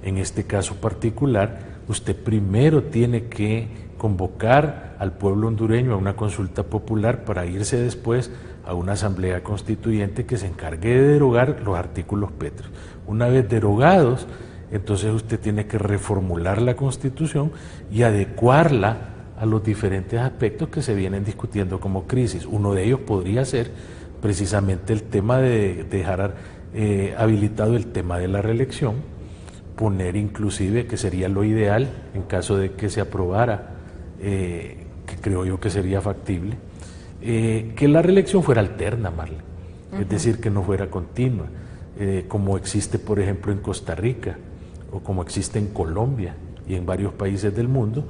[SPEAKER 2] En este caso particular, usted primero tiene que convocar al pueblo hondureño a una consulta popular para irse después a una asamblea constituyente que se encargue de derogar los artículos pétreos. Una vez derogados, entonces usted tiene que reformular la Constitución y adecuarla a los diferentes aspectos que se vienen discutiendo como crisis. Uno de ellos podría ser precisamente el tema de dejar habilitado el tema de la reelección, poner inclusive, que sería lo ideal en caso de que se aprobara, que creo yo que sería factible, que la reelección fuera alterna, Marlene, es decir, que no fuera continua, como existe por ejemplo en Costa Rica, o como existe en Colombia y en varios países del mundo,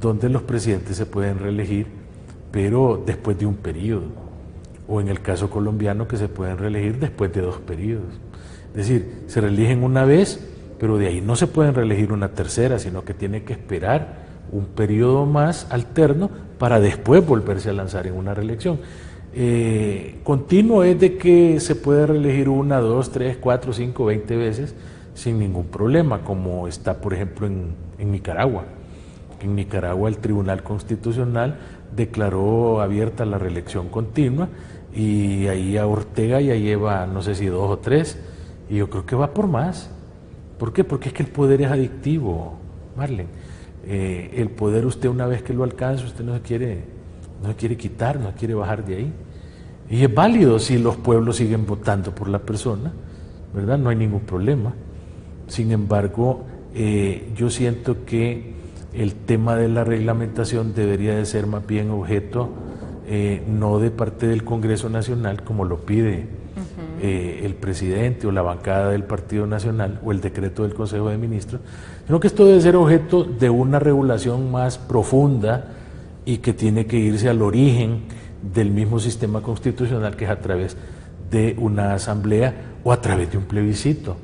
[SPEAKER 2] donde los presidentes se pueden reelegir, pero después de un periodo, o en el caso colombiano que se pueden reelegir después de 2 periodos. Es decir, se reeligen una vez, pero de ahí no se pueden reelegir una tercera, sino que tiene que esperar un periodo más alterno para después volverse a lanzar en una reelección. Continuo es de que se puede reelegir 1, 2, 3, 4, 5, 20 veces, sin ningún problema, como está por ejemplo en Nicaragua. En Nicaragua el Tribunal Constitucional declaró abierta la reelección continua y ahí a Ortega ya lleva no sé si 2 o 3 y yo creo que va por más. ¿Por qué? Porque es que el poder es adictivo, Marlene. El poder usted una vez que lo alcanza, usted no se quiere quitar, no quiere bajar de ahí. Y es válido si los pueblos siguen votando por la persona, ¿verdad? No hay ningún problema. Sin embargo, yo siento que el tema de la reglamentación debería de ser más bien objeto no de parte del Congreso Nacional, como lo pide el presidente o la bancada del Partido Nacional o el decreto del Consejo de Ministros, sino que esto debe ser objeto de una regulación más profunda y que tiene que irse al origen del mismo sistema constitucional, que es a través de una asamblea o a través de un plebiscito,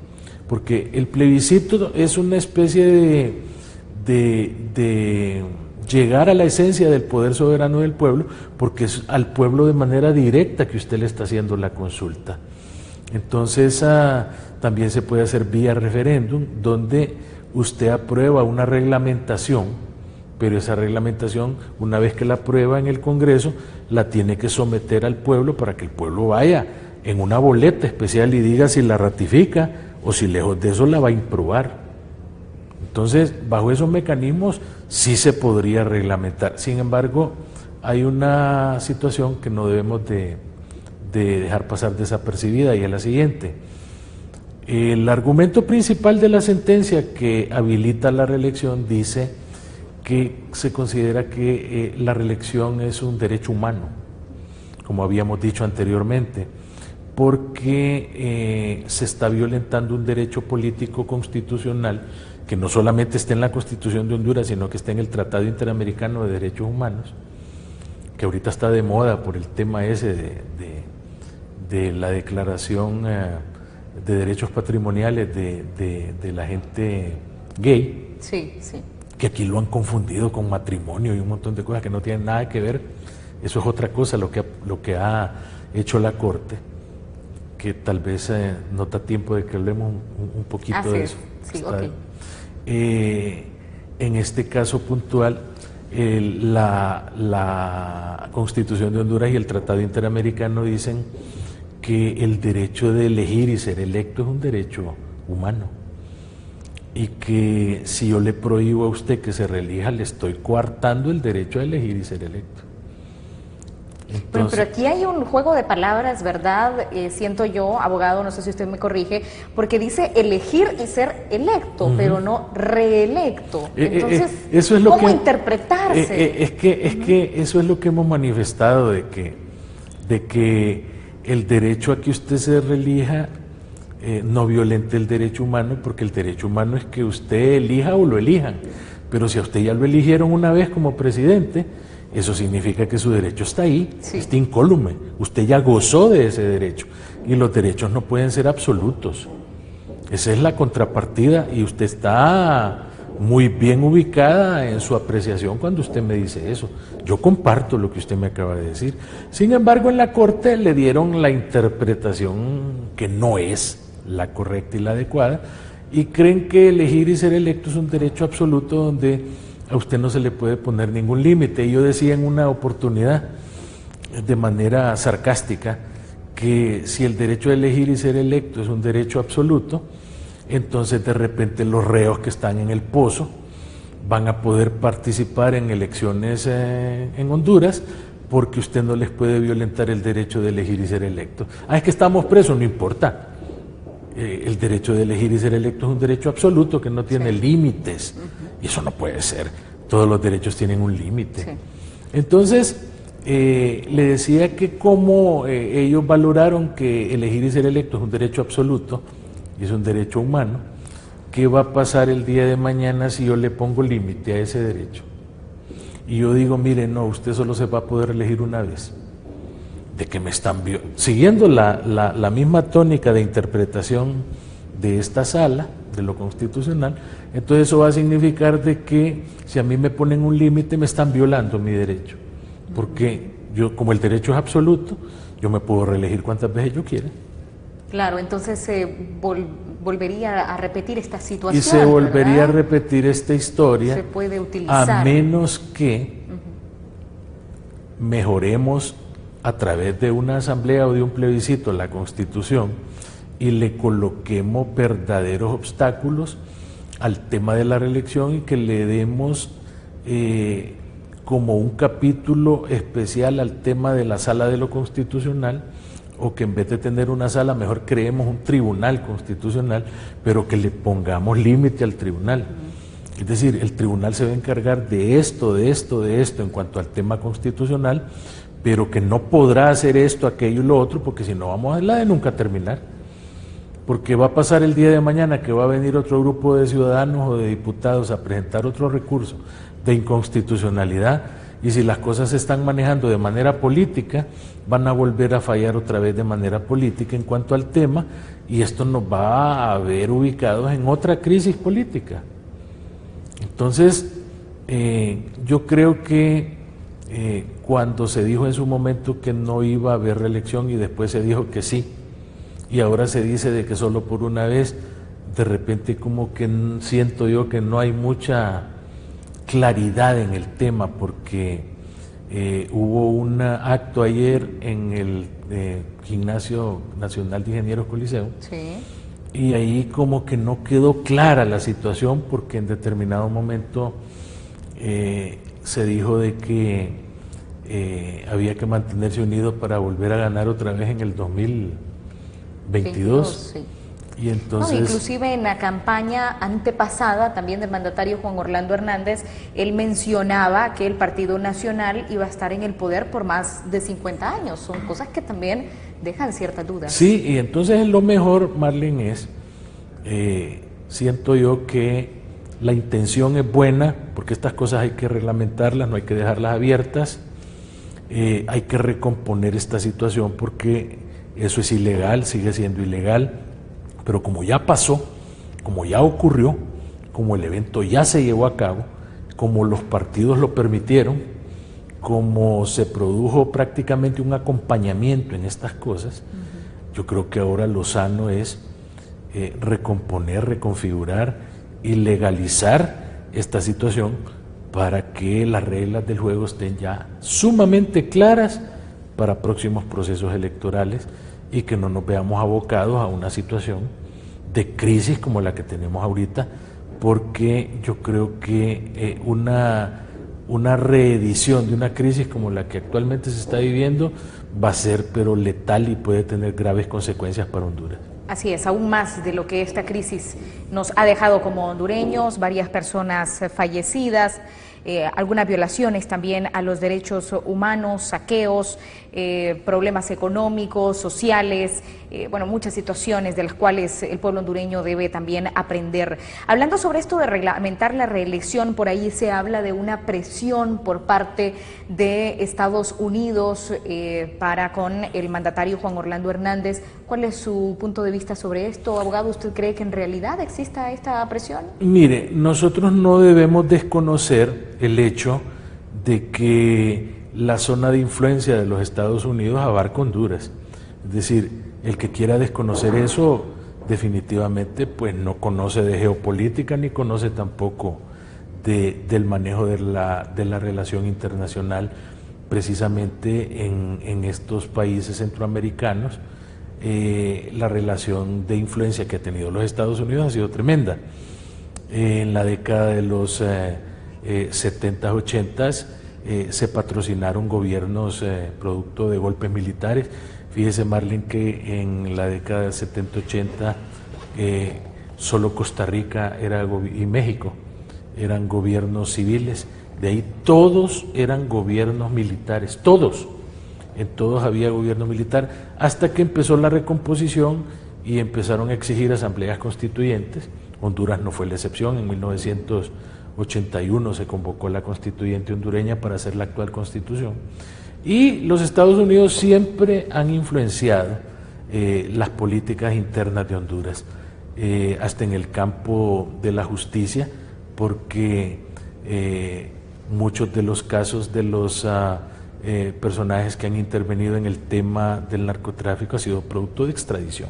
[SPEAKER 2] porque el plebiscito es una especie de llegar a la esencia del poder soberano del pueblo, porque es al pueblo de manera directa que usted le está haciendo la consulta. Entonces también se puede hacer vía referéndum, donde usted aprueba una reglamentación, pero esa reglamentación, una vez que la aprueba en el Congreso, la tiene que someter al pueblo para que el pueblo vaya en una boleta especial y diga si la ratifica o si lejos de eso la va a improbar. Entonces, bajo esos mecanismos sí se podría reglamentar. Sin embargo, hay una situación que no debemos de dejar pasar desapercibida, y es la siguiente. El argumento principal de la sentencia que habilita la reelección dice que se considera que la reelección es un derecho humano, como habíamos dicho anteriormente, porque se está violentando un derecho político constitucional que no solamente está en la Constitución de Honduras, sino que está en el Tratado Interamericano de Derechos Humanos, que ahorita está de moda por el tema ese de la Declaración de Derechos Patrimoniales de la gente gay.
[SPEAKER 1] Sí, sí.
[SPEAKER 2] Que aquí lo han confundido con matrimonio y un montón de cosas que no tienen nada que ver. Eso es otra cosa, lo que ha hecho la Corte, que tal vez no da tiempo de que hablemos un poquito de eso.
[SPEAKER 1] Sí, ok.
[SPEAKER 2] En este caso puntual, la Constitución de Honduras y el Tratado Interamericano dicen que el derecho de elegir y ser electo es un derecho humano, y que si yo le prohíbo a usted que se reelija, le estoy coartando el derecho a elegir y ser electo. Entonces,
[SPEAKER 1] pero aquí hay un juego de palabras, ¿verdad? Siento yo, abogado, no sé si usted me corrige, porque dice elegir y ser electo, pero no reelecto. Entonces,
[SPEAKER 2] eso es lo
[SPEAKER 1] ¿cómo
[SPEAKER 2] que,
[SPEAKER 1] interpretarse?
[SPEAKER 2] Es que eso es lo que hemos manifestado, de que el derecho a que usted se reelija no violente el derecho humano, porque el derecho humano es que usted elija o lo elijan, pero si a usted ya lo eligieron una vez como presidente, eso significa que su derecho está ahí, está incólume, usted ya gozó de ese derecho, y los derechos no pueden ser absolutos. Esa es la contrapartida, y usted está muy bien ubicada en su apreciación cuando usted me dice eso. Yo comparto lo que usted me acaba de decir. Sin embargo, en la Corte le dieron la interpretación que no es la correcta y la adecuada, y creen que elegir y ser electo es un derecho absoluto donde a usted no se le puede poner ningún límite. Y yo decía en una oportunidad, de manera sarcástica, que si el derecho a elegir y ser electo es un derecho absoluto, entonces de repente los reos que están en el pozo van a poder participar en elecciones en Honduras, porque usted no les puede violentar el derecho de elegir y ser electo. Es que estamos presos, no importa. El derecho de elegir y ser electo es un derecho absoluto que no tiene límites, y eso no puede ser. Todos los derechos tienen un límite. Entonces, le decía que como ellos valoraron que elegir y ser electo es un derecho absoluto y es un derecho humano, ¿qué va a pasar el día de mañana si yo le pongo límite a ese derecho? Y yo digo, mire, no, usted solo se va a poder elegir una vez. De que me están siguiendo la misma tónica de interpretación de esta sala, de lo constitucional, entonces eso va a significar de que si a mí me ponen un límite, me están violando mi derecho, porque yo, como el derecho es absoluto, yo me puedo reelegir cuantas veces yo quiera.
[SPEAKER 1] Claro, entonces se volvería a repetir esta situación.
[SPEAKER 2] Y se volvería, ¿verdad?, a repetir esta historia.
[SPEAKER 1] Se puede utilizar.
[SPEAKER 2] A menos que mejoremos a través de una asamblea o de un plebiscito la Constitución y le coloquemos verdaderos obstáculos al tema de la reelección, y que le demos como un capítulo especial al tema de la sala de lo constitucional, o que en vez de tener una sala, mejor creemos un tribunal constitucional, pero que le pongamos límite al tribunal. Es decir, el tribunal se va a encargar de esto en cuanto al tema constitucional, pero que no podrá hacer esto, aquello y lo otro, porque si no vamos a la de nunca terminar. Porque va a pasar el día de mañana que va a venir otro grupo de ciudadanos o de diputados a presentar otro recurso de inconstitucionalidad, y si las cosas se están manejando de manera política, van a volver a fallar otra vez de manera política en cuanto al tema, y esto nos va a ver ubicados en otra crisis política. Entonces, yo creo que cuando se dijo en su momento que no iba a haber reelección y después se dijo que sí, y ahora se dice de que solo por una vez, de repente como que siento yo que no hay mucha claridad en el tema, porque hubo un acto ayer en el Gimnasio Nacional de Ingenieros Coliseo,
[SPEAKER 1] Sí.
[SPEAKER 2] y ahí como que no quedó clara la situación, porque en determinado momento se dijo de que había que mantenerse unido para volver a ganar otra vez en el 2022.
[SPEAKER 1] Sí.
[SPEAKER 2] Y entonces,
[SPEAKER 1] No, inclusive en la campaña antepasada también del mandatario Juan Orlando Hernández, él mencionaba que el Partido Nacional iba a estar en el poder por más de 50 años. Son cosas que también dejan ciertas dudas.
[SPEAKER 2] sí, y entonces lo mejor, Marlene, es, siento yo que la intención es buena, porque estas cosas hay que reglamentarlas, no hay que dejarlas abiertas, hay que recomponer esta situación porque eso es ilegal, sigue siendo ilegal, pero como ya pasó, como ya ocurrió, como el evento ya se llevó a cabo, como los partidos lo permitieron, como se produjo prácticamente un acompañamiento en estas cosas, yo creo que ahora lo sano es recomponer, reconfigurar y legalizar esta situación para que las reglas del juego estén ya sumamente claras para próximos procesos electorales y que no nos veamos abocados a una situación de crisis como la que tenemos ahorita, porque yo creo que una reedición de una crisis como la que actualmente se está viviendo va a ser pero letal y puede tener graves consecuencias para Honduras.
[SPEAKER 1] Así es, aún más de lo que esta crisis nos ha dejado como hondureños, varias personas fallecidas, algunas violaciones también a los derechos humanos, saqueos, problemas económicos, sociales, bueno, muchas situaciones de las cuales el pueblo hondureño debe también aprender. Hablando sobre esto de reglamentar la reelección, por ahí se habla de una presión por parte de Estados Unidos para con el mandatario Juan Orlando Hernández. ¿Cuál es su punto de vista sobre esto, abogado? ¿Usted cree que en realidad exista esta presión?
[SPEAKER 2] Mire, nosotros no debemos desconocer el hecho de que la zona de influencia de los Estados Unidos abarca Honduras. Es decir, el que quiera desconocer eso definitivamente pues no conoce de geopolítica ni conoce tampoco del manejo de la relación internacional precisamente en estos países centroamericanos. La relación de influencia que ha tenido los Estados Unidos ha sido tremenda. En la década de los 70s, 80s se patrocinaron gobiernos producto de golpes militares. Fíjese, Marlene, que en la década del 70-80 solo Costa Rica y México eran gobiernos civiles, de ahí todos eran gobiernos militares, todos. En todos había gobierno militar, hasta que empezó la recomposición y empezaron a exigir asambleas constituyentes. Honduras no fue la excepción. En 1981 se convocó la constituyente hondureña para hacer la actual constitución. Y los Estados Unidos siempre han influenciado las políticas internas de Honduras, hasta en el campo de la justicia, porque muchos de los casos de los personajes que han intervenido en el tema del narcotráfico ha sido producto de extradición.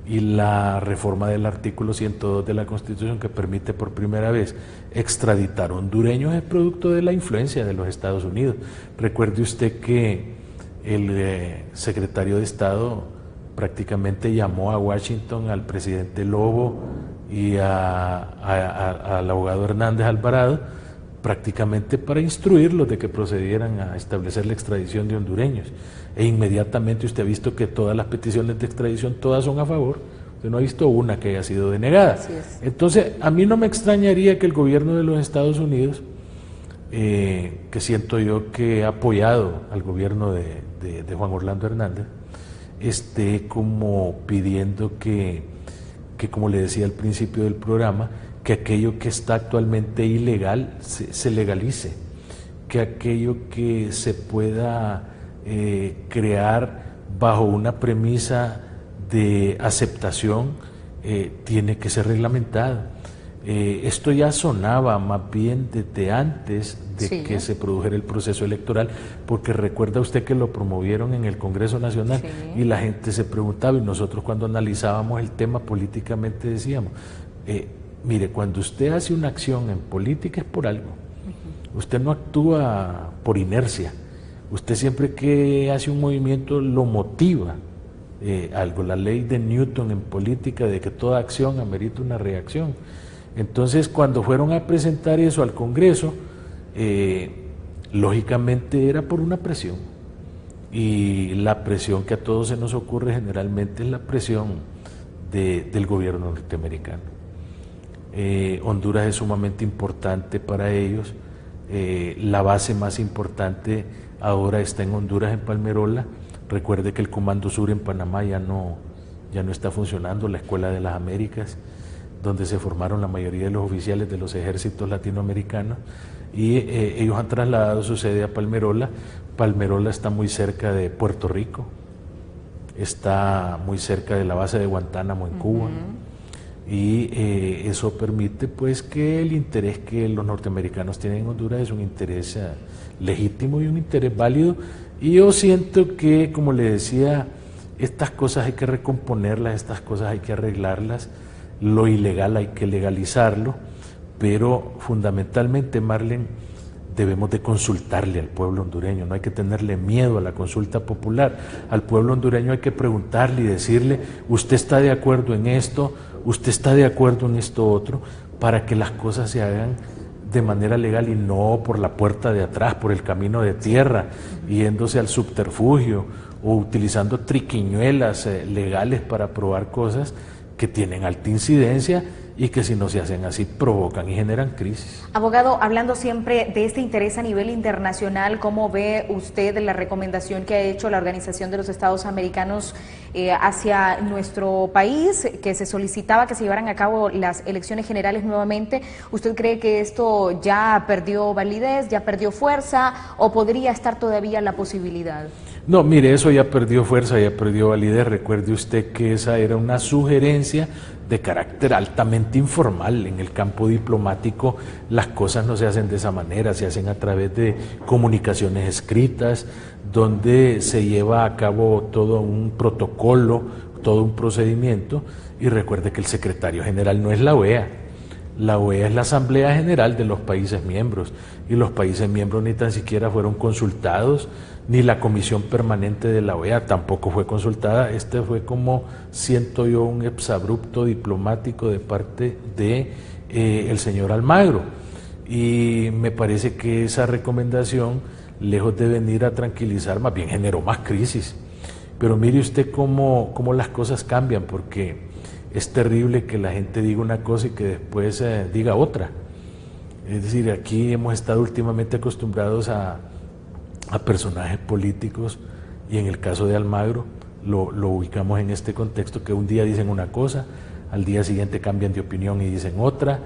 [SPEAKER 2] Y la reforma del artículo 102 de la Constitución, que permite por primera vez extraditar hondureños, es producto de la influencia de los Estados Unidos. Recuerde usted que el secretario de Estado prácticamente llamó a Washington al presidente Lobo y al abogado Hernández Alvarado prácticamente para instruirlos de que procedieran a establecer la extradición de hondureños. E inmediatamente usted ha visto que todas las peticiones de extradición, todas son a favor. Usted no ha visto una que haya sido denegada.
[SPEAKER 1] Así es.
[SPEAKER 2] Entonces, a mí no me extrañaría que el gobierno de los Estados Unidos que siento yo que ha apoyado al gobierno de Juan Orlando Hernández, esté como pidiendo que, como le decía al principio del programa, que aquello que está actualmente ilegal se legalice, que aquello que se pueda crear bajo una premisa de aceptación tiene que ser reglamentado. Esto ya sonaba más bien desde antes de que se produjera el proceso electoral, porque recuerda usted que lo promovieron en el Congreso Nacional y la gente se preguntaba, y nosotros cuando analizábamos el tema políticamente decíamos, mire, cuando usted hace una acción en política es por algo, usted no actúa por inercia, usted siempre que hace un movimiento lo motiva algo, la ley de Newton en política de que toda acción amerita una reacción. Entonces, cuando fueron a presentar eso al Congreso, lógicamente era por una presión, y la presión que a todos se nos ocurre generalmente es la presión del gobierno norteamericano. Honduras es sumamente importante para ellos, la base más importante ahora está en Honduras, en Palmerola. Recuerde que el Comando Sur en Panamá ya no está funcionando, la Escuela de las Américas, donde se formaron la mayoría de los oficiales de los ejércitos latinoamericanos, y ellos han trasladado su sede a Palmerola. Palmerola está muy cerca de Puerto Rico, está muy cerca de la base de Guantánamo en Cuba, y eso permite pues que el interés que los norteamericanos tienen en Honduras es un interés legítimo y un interés válido, y yo siento que, como le decía, estas cosas hay que recomponerlas, estas cosas hay que arreglarlas. Lo ilegal hay que legalizarlo, pero fundamentalmente, Marlene, debemos de consultarle al pueblo hondureño, no hay que tenerle miedo a la consulta popular. Al pueblo hondureño hay que preguntarle y decirle, usted está de acuerdo en esto, usted está de acuerdo en esto otro, para que las cosas se hagan de manera legal y no por la puerta de atrás, por el camino de tierra, yéndose al subterfugio o utilizando triquiñuelas legales para aprobar cosas que tienen alta incidencia y que si no se hacen así provocan y generan crisis.
[SPEAKER 1] Abogado, hablando siempre de este interés a nivel internacional, ¿cómo ve usted la recomendación que ha hecho la Organización de los Estados Americanos hacia nuestro país, que se solicitaba que se llevaran a cabo las elecciones generales nuevamente? ¿Usted cree que esto ya perdió validez, ya perdió fuerza, o podría estar todavía la posibilidad?
[SPEAKER 2] No, mire, eso ya perdió fuerza, ya perdió validez. Recuerde usted que esa era una sugerencia de carácter altamente informal. En el campo diplomático las cosas no se hacen de esa manera, se hacen a través de comunicaciones escritas, donde se lleva a cabo todo un protocolo, todo un procedimiento. Y recuerde que el secretario general no es la OEA. La OEA es la Asamblea General de los países miembros, y los países miembros ni tan siquiera fueron consultados, ni la Comisión Permanente de la OEA tampoco fue consultada. Este fue, como siento yo, un exabrupto diplomático de parte de el señor Almagro, y me parece que esa recomendación, lejos de venir a tranquilizar, más bien generó más crisis. Pero mire usted cómo las cosas cambian, porque es terrible que la gente diga una cosa y que después diga otra. Es decir, aquí hemos estado últimamente acostumbrados a personajes políticos, y en el caso de Almagro lo ubicamos en este contexto, que un día dicen una cosa, al día siguiente cambian de opinión y dicen otra,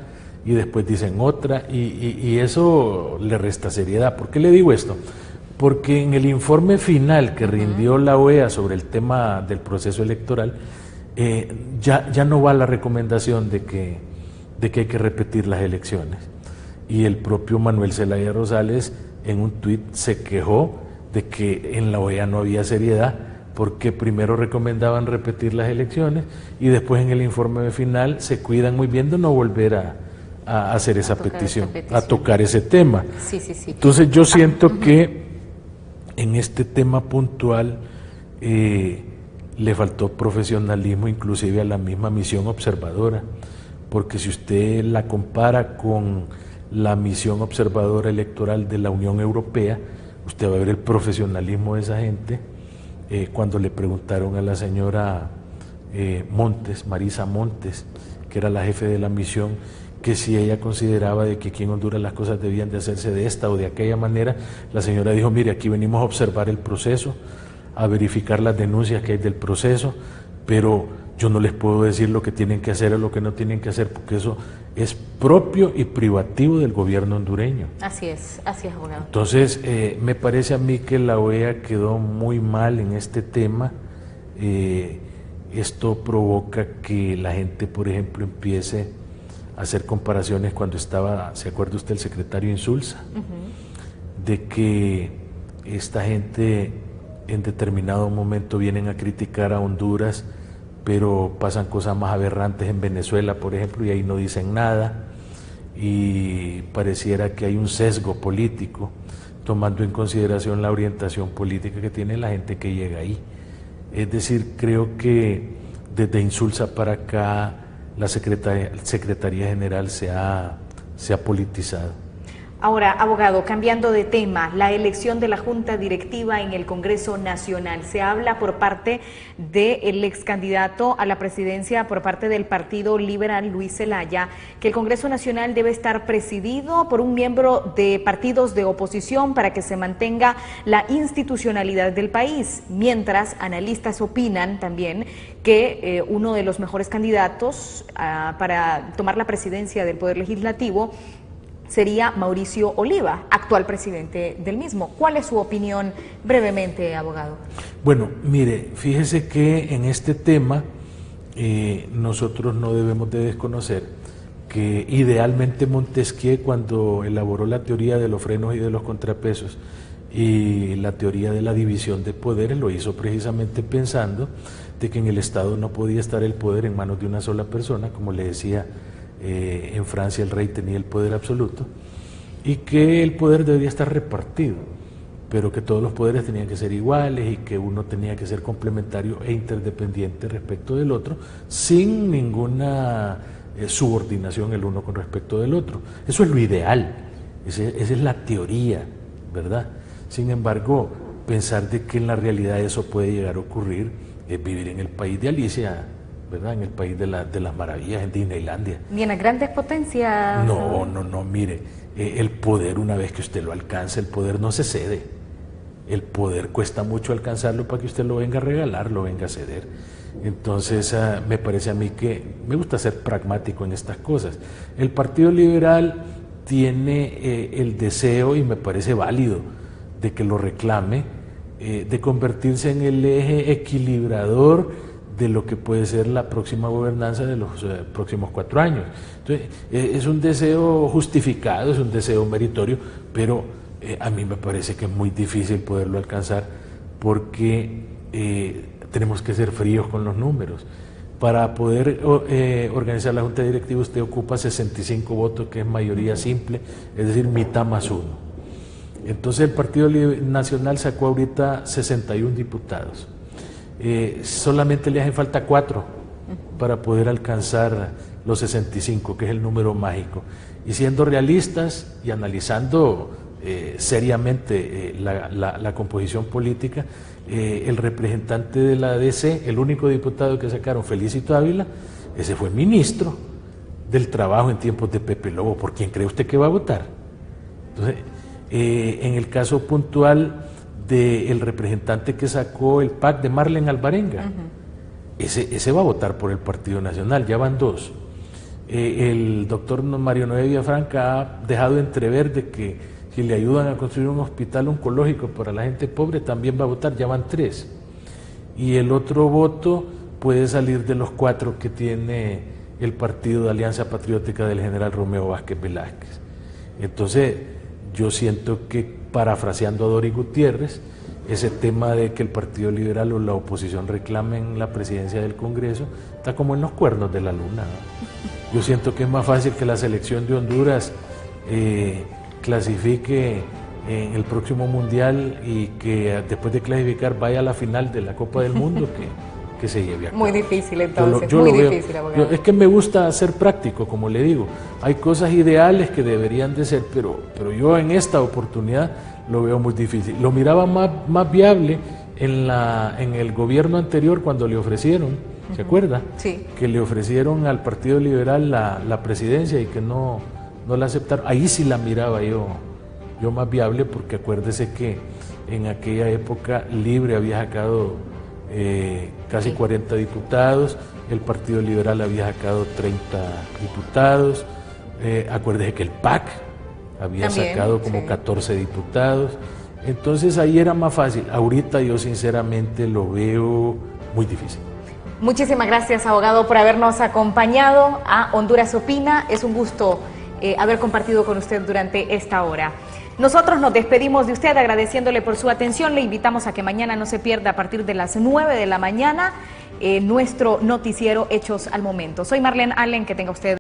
[SPEAKER 2] y después dicen otra, y eso le resta seriedad. ¿Por qué le digo esto? Porque en el informe final que rindió la OEA sobre el tema del proceso electoral, ya no va la recomendación de que hay que repetir las elecciones, y el propio Manuel Zelaya Rosales en un tuit se quejó de que en la OEA no había seriedad, porque primero recomendaban repetir las elecciones y después en el informe final se cuidan muy bien de no volver a hacer esa petición, a tocar ese tema.
[SPEAKER 1] Sí.
[SPEAKER 2] Entonces yo siento que en este tema puntual le faltó profesionalismo, inclusive a la misma misión observadora, porque si usted la compara con la misión observadora electoral de la Unión Europea, usted va a ver el profesionalismo de esa gente. Cuando le preguntaron a la señora Montes, Marisa Montes, que era la jefe de la misión, que si ella consideraba de que aquí en Honduras las cosas debían de hacerse de esta o de aquella manera, la señora dijo, mire, aquí venimos a observar el proceso, a verificar las denuncias que hay del proceso, pero yo no les puedo decir lo que tienen que hacer o lo que no tienen que hacer, porque eso es propio y privativo del gobierno hondureño.
[SPEAKER 1] Así es, abogado.
[SPEAKER 2] Entonces, me parece a mí que la OEA quedó muy mal en este tema. Esto provoca que la gente, por ejemplo, empiece a hacer comparaciones cuando estaba, ¿se acuerda usted el secretario Insulza? De que esta gente en determinado momento vienen a criticar a Honduras, pero pasan cosas más aberrantes en Venezuela, por ejemplo, y ahí no dicen nada, y pareciera que hay un sesgo político, tomando en consideración la orientación política que tiene la gente que llega ahí. Es decir, creo que desde Insulza para acá la Secretaría General se ha politizado.
[SPEAKER 1] Ahora, abogado, cambiando de tema, la elección de la Junta Directiva en el Congreso Nacional. Se habla por parte del ex candidato a la presidencia por parte del Partido Liberal, Luis Zelaya, que el Congreso Nacional debe estar presidido por un miembro de partidos de oposición para que se mantenga la institucionalidad del país, mientras analistas opinan también que uno de los mejores candidatos para tomar la presidencia del Poder Legislativo sería Mauricio Oliva, actual presidente del mismo. ¿Cuál es su opinión brevemente, abogado?
[SPEAKER 2] Bueno, mire, fíjese que en este tema nosotros no debemos de desconocer que idealmente Montesquieu, cuando elaboró la teoría de los frenos y de los contrapesos y la teoría de la división de poderes, lo hizo precisamente pensando de que en el Estado no podía estar el poder en manos de una sola persona, como le decía, en Francia el rey tenía el poder absoluto, y que el poder debería estar repartido, pero que todos los poderes tenían que ser iguales y que uno tenía que ser complementario e interdependiente respecto del otro, sin ninguna subordinación el uno con respecto del otro. Eso es lo ideal, esa es la teoría, ¿verdad? Sin embargo, pensar de que en la realidad eso puede llegar a ocurrir es vivir en el país de Alicia, ¿verdad? En el país de las maravillas, en Disneylandia.
[SPEAKER 1] ¿Y en las grandes potencias?
[SPEAKER 2] No, mire, el poder, una vez que usted lo alcanza, el poder no se cede. El poder cuesta mucho alcanzarlo para que usted lo venga a regalar, lo venga a ceder. Entonces, me parece a mí que me gusta ser pragmático en estas cosas. El Partido Liberal tiene el deseo, y me parece válido, de que lo reclame, de convertirse en el eje equilibrador de lo que puede ser la próxima gobernanza de los próximos 4 años. Entonces, es un deseo justificado, es un deseo meritorio, pero a mí me parece que es muy difícil poderlo alcanzar porque tenemos que ser fríos con los números. Para poder organizar la Junta Directiva usted ocupa 65 votos, que es mayoría simple, es decir, mitad más 1. Entonces el Partido Nacional sacó ahorita 61 diputados. Solamente le hacen falta 4 para poder alcanzar los 65, que es el número mágico. Y siendo realistas y analizando seriamente la composición política, el representante de la ADC, el único diputado que sacaron, Felicito Ávila, ese fue ministro del Trabajo en tiempos de Pepe Lobo. ¿Por quién cree usted que va a votar? Entonces, en el caso puntual del representante que sacó el PAC de Marlene Alvarenga, ese va a votar por el Partido Nacional, ya van 2. El doctor Mario Noé Villafranca ha dejado entrever de que si le ayudan a construir un hospital oncológico para la gente pobre, también va a votar, ya van 3. Y el otro voto puede salir de los 4 que tiene el Partido de Alianza Patriótica del general Romeo Vázquez Velázquez. Entonces, yo siento que, parafraseando a Doris Gutiérrez, ese tema de que el Partido Liberal o la oposición reclamen la presidencia del Congreso está como en los cuernos de la luna, ¿no? Yo siento que es más fácil que la selección de Honduras clasifique en el próximo Mundial y que después de clasificar vaya a la final de la Copa del Mundo que se lleve a cabo.
[SPEAKER 1] Muy difícil entonces,
[SPEAKER 2] difícil, abogado. Es que me gusta ser práctico, como le digo. Hay cosas ideales que deberían de ser, pero yo en esta oportunidad lo veo muy difícil. Lo miraba más viable en el gobierno anterior cuando le ofrecieron ¿se acuerda?
[SPEAKER 1] Sí.
[SPEAKER 2] Que le ofrecieron al Partido Liberal la presidencia y que no la aceptaron. Ahí sí la miraba yo más viable, porque acuérdese que en aquella época Libre había sacado casi 40 diputados, el Partido Liberal había sacado 30 diputados, acuérdese que el PAC había
[SPEAKER 1] también
[SPEAKER 2] sacado como 14 diputados, entonces ahí era más fácil. Ahorita yo sinceramente lo veo muy difícil.
[SPEAKER 1] Muchísimas gracias, abogado, por habernos acompañado a Honduras Opina. Es un gusto haber compartido con usted durante esta hora. Nosotros nos despedimos de usted agradeciéndole por su atención. Le invitamos a que mañana no se pierda a partir de las 9 de la mañana nuestro noticiero Hechos al Momento. Soy Marlene Allen, que tenga usted